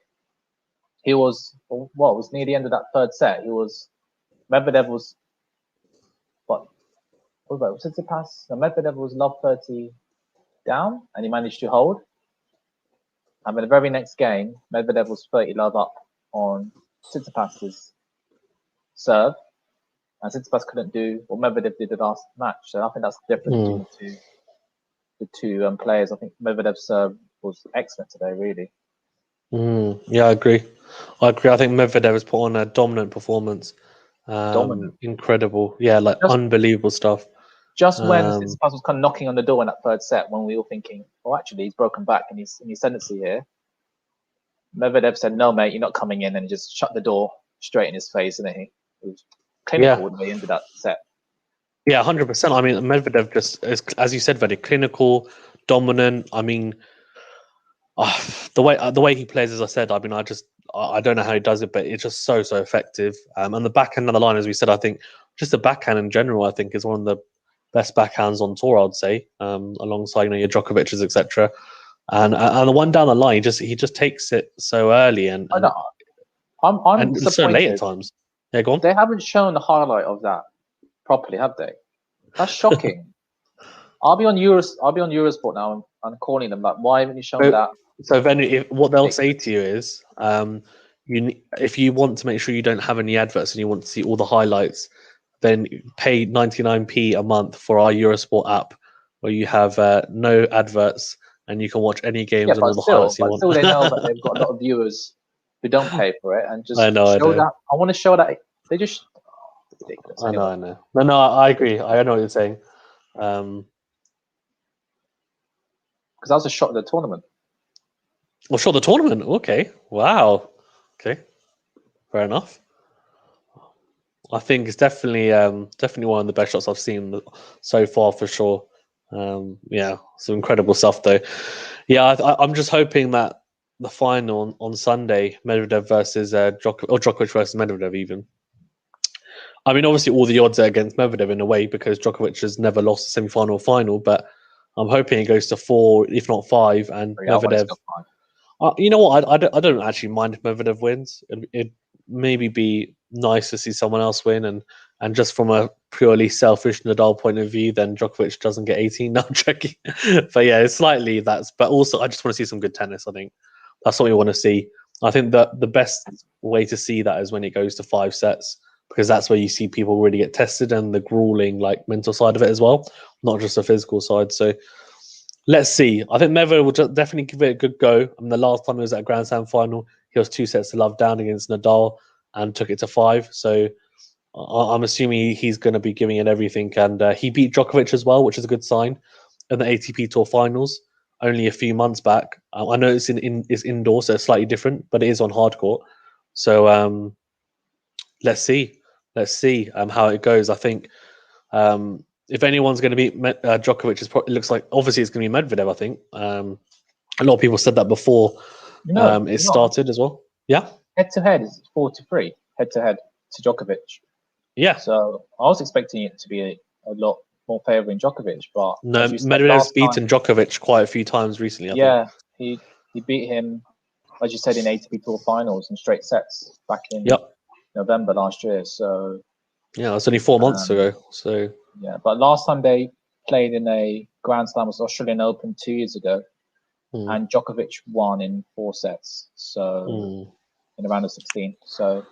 he was near the end of that third set. Medvedev was Tsitsipas? No, Medvedev was love 30 down, and he managed to hold. And in the very next game, Medvedev was 30 love up on Tsitsipas's serve, and Tsitsipas couldn't do what Medvedev did the last match. So I think that's the difference between the two players. I think Medvedev's serve was excellent today, really. Yeah, I agree. I think Medvedev has put on a dominant performance. Dominant. Incredible. Yeah, like unbelievable stuff. Just when Tsitsipas was kind of knocking on the door in that third set, when we were thinking, oh, actually, he's broken back and he's in his ascendancy here, Medvedev said, no, mate, you're not coming in, and he just shut the door straight in his face, and he was clinical when he ended that set. Yeah, 100%. I mean, Medvedev just, as you said, very clinical, dominant. I mean, the way he plays, as I said, I mean, I don't know how he does it, but it's just so effective. And the backhand of the line, as we said, I think just the backhand in general, I think is one of the best backhands on tour. I'd say, alongside your Djokovic's, etc. And the one down the line, he just takes it so early and I'm disappointed. So late at times. Yeah, go on. They haven't shown the highlight of that properly, have they? That's shocking. I'll be on Eurosport now and calling them like, why haven't you shown that? So Venu, what they'll say to you is, if you want to make sure you don't have any adverts and you want to see all the highlights, then pay 99p a month for our Eurosport app, where you have no adverts and you can watch any games and all the highlights you want. Still, they know that they've got a lot of viewers who don't pay for it, and just I know. that. I want to show that they just ridiculous. Anyway. I know. No, I agree. I know what you're saying. Because that was a shot at the tournament. Well, shot the tournament. Okay. Wow. Okay. Fair enough. I think it's definitely one of the best shots I've seen so far, for sure. Yeah, some incredible stuff though. Yeah, I'm just hoping that the final on Sunday, Medvedev versus Djokovic versus Medvedev, even. I mean, obviously, all the odds are against Medvedev in a way, because Djokovic has never lost a semi-final or final. But I'm hoping it goes to 4, if not 5, and Medvedev. You know what? I don't actually mind if Medvedev wins. It'd maybe be nice to see someone else win, and just from a purely selfish Nadal point of view, then Djokovic doesn't get 18. No, I'm checking. But yeah, it's slightly that's. But also, I just want to see some good tennis. I think that's what we want to see. I think that the best way to see that is when it goes to 5 sets, because that's where you see people really get tested, and the grueling mental side of it as well, not just the physical side. So let's see. I think Medvedev will definitely give it a good go. I mean, the last time he was at a Grand Slam final, he was 2 sets to love down against Nadal and took it to 5. So I'm assuming he's going to be giving it everything. And he beat Djokovic as well, which is a good sign, in the ATP Tour finals only a few months back. I know it's indoor, so it's slightly different, but it is on hard court. So let's see how it goes. I think if anyone's going to beat Djokovic, it looks like obviously it's going to be Medvedev. I think a lot of people said that before it started as well. Yeah, head to head is 4-3 head to head to Djokovic. Yeah. So I was expecting it to be a lot more favouring Djokovic, but no, Medvedev's beaten Djokovic quite a few times recently. I think. He beat him, as you said, in ATP Tour finals in straight sets back in November last year. So yeah, that's only 4 months ago. So yeah, but last time they played in a Grand Slam was Australian Open 2 years ago, and Djokovic won in 4 sets. So in a round of 16. So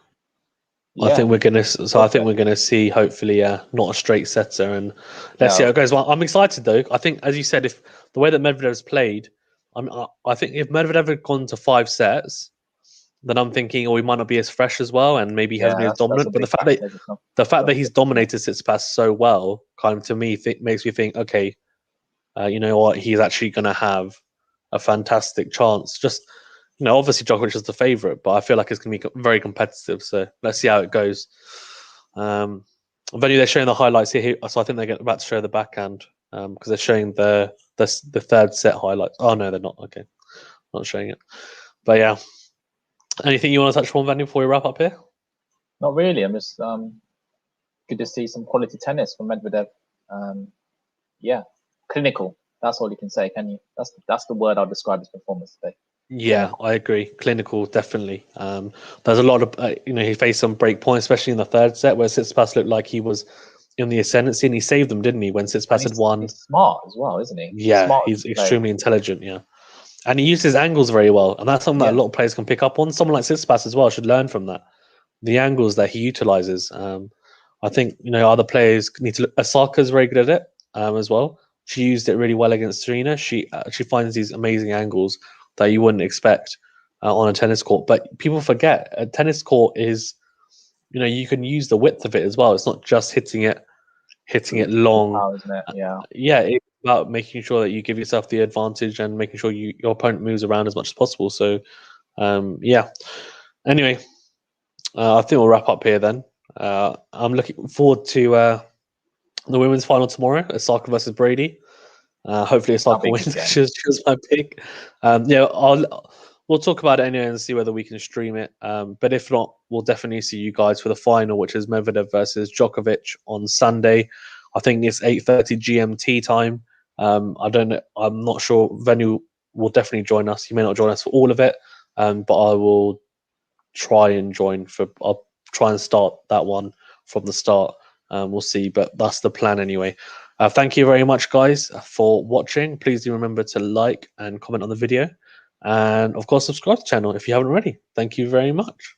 yeah. I think we're gonna see hopefully not a straight setter, and let's see how it goes. Well, I'm excited though. I think, as you said, if the way that Medvedev's played, I think if Medvedev had gone to 5 sets, then I'm thinking, we might not be as fresh as well, and maybe he hasn't been as dominant. But the fact that he's dominated Tsitsipas so well, kind of to me, makes me think, okay, you know what, he's actually going to have a fantastic chance. Just, obviously Djokovic is the favourite, but I feel like it's going to be very competitive. So let's see how it goes. Venue, they're showing the highlights here, so I think they're about to show the backhand because they're showing the third set highlights. Oh no, they're not. Okay, not showing it. But yeah. Anything you want to touch on, Venu, before we wrap up here? Not really. I'm just good to see some quality tennis from Medvedev. Yeah, clinical. That's all you can say, can you? That's the word I'll describe his performance today. Yeah, I agree. Clinical, definitely. There's a lot of, he faced some break points, especially in the third set, where Tsitsipas looked like he was in the ascendancy, and he saved them, didn't he? When Tsitsipas had won. He's smart as well, isn't he? Yeah, he's extremely intelligent. Yeah. And he uses his angles very well, and that's something that a lot of players can pick up on. Someone like Tsitsipas as well should learn from that. The angles that he utilizes. I I think other players need to. Osaka's very good at it as well. She used it really well against Serena. She finds these amazing angles that you wouldn't expect on a tennis court. But people forget a tennis court is, you can use the width of it as well. It's not just hitting it long. Power, isn't it? Yeah. Yeah, it's about making sure that you give yourself the advantage and making sure your opponent moves around as much as possible. So, yeah. Anyway, I think we'll wrap up here then. I'm looking forward to the women's final tomorrow, Osaka versus Brady. Hopefully Osaka wins. She was my pick. Yeah, we'll talk about it anyway and see whether we can stream it. But if not, we'll definitely see you guys for the final, which is Medvedev versus Djokovic on Sunday. I think it's 8:30 GMT time. I don't know. I'm not sure. Venu will definitely join us. He may not join us for all of it, but I will try and join for. I'll try and start that one from the start. We'll see, but that's the plan anyway. Thank you very much, guys, for watching. Please do remember to like and comment on the video. And, of course, subscribe to the channel if you haven't already. Thank you very much.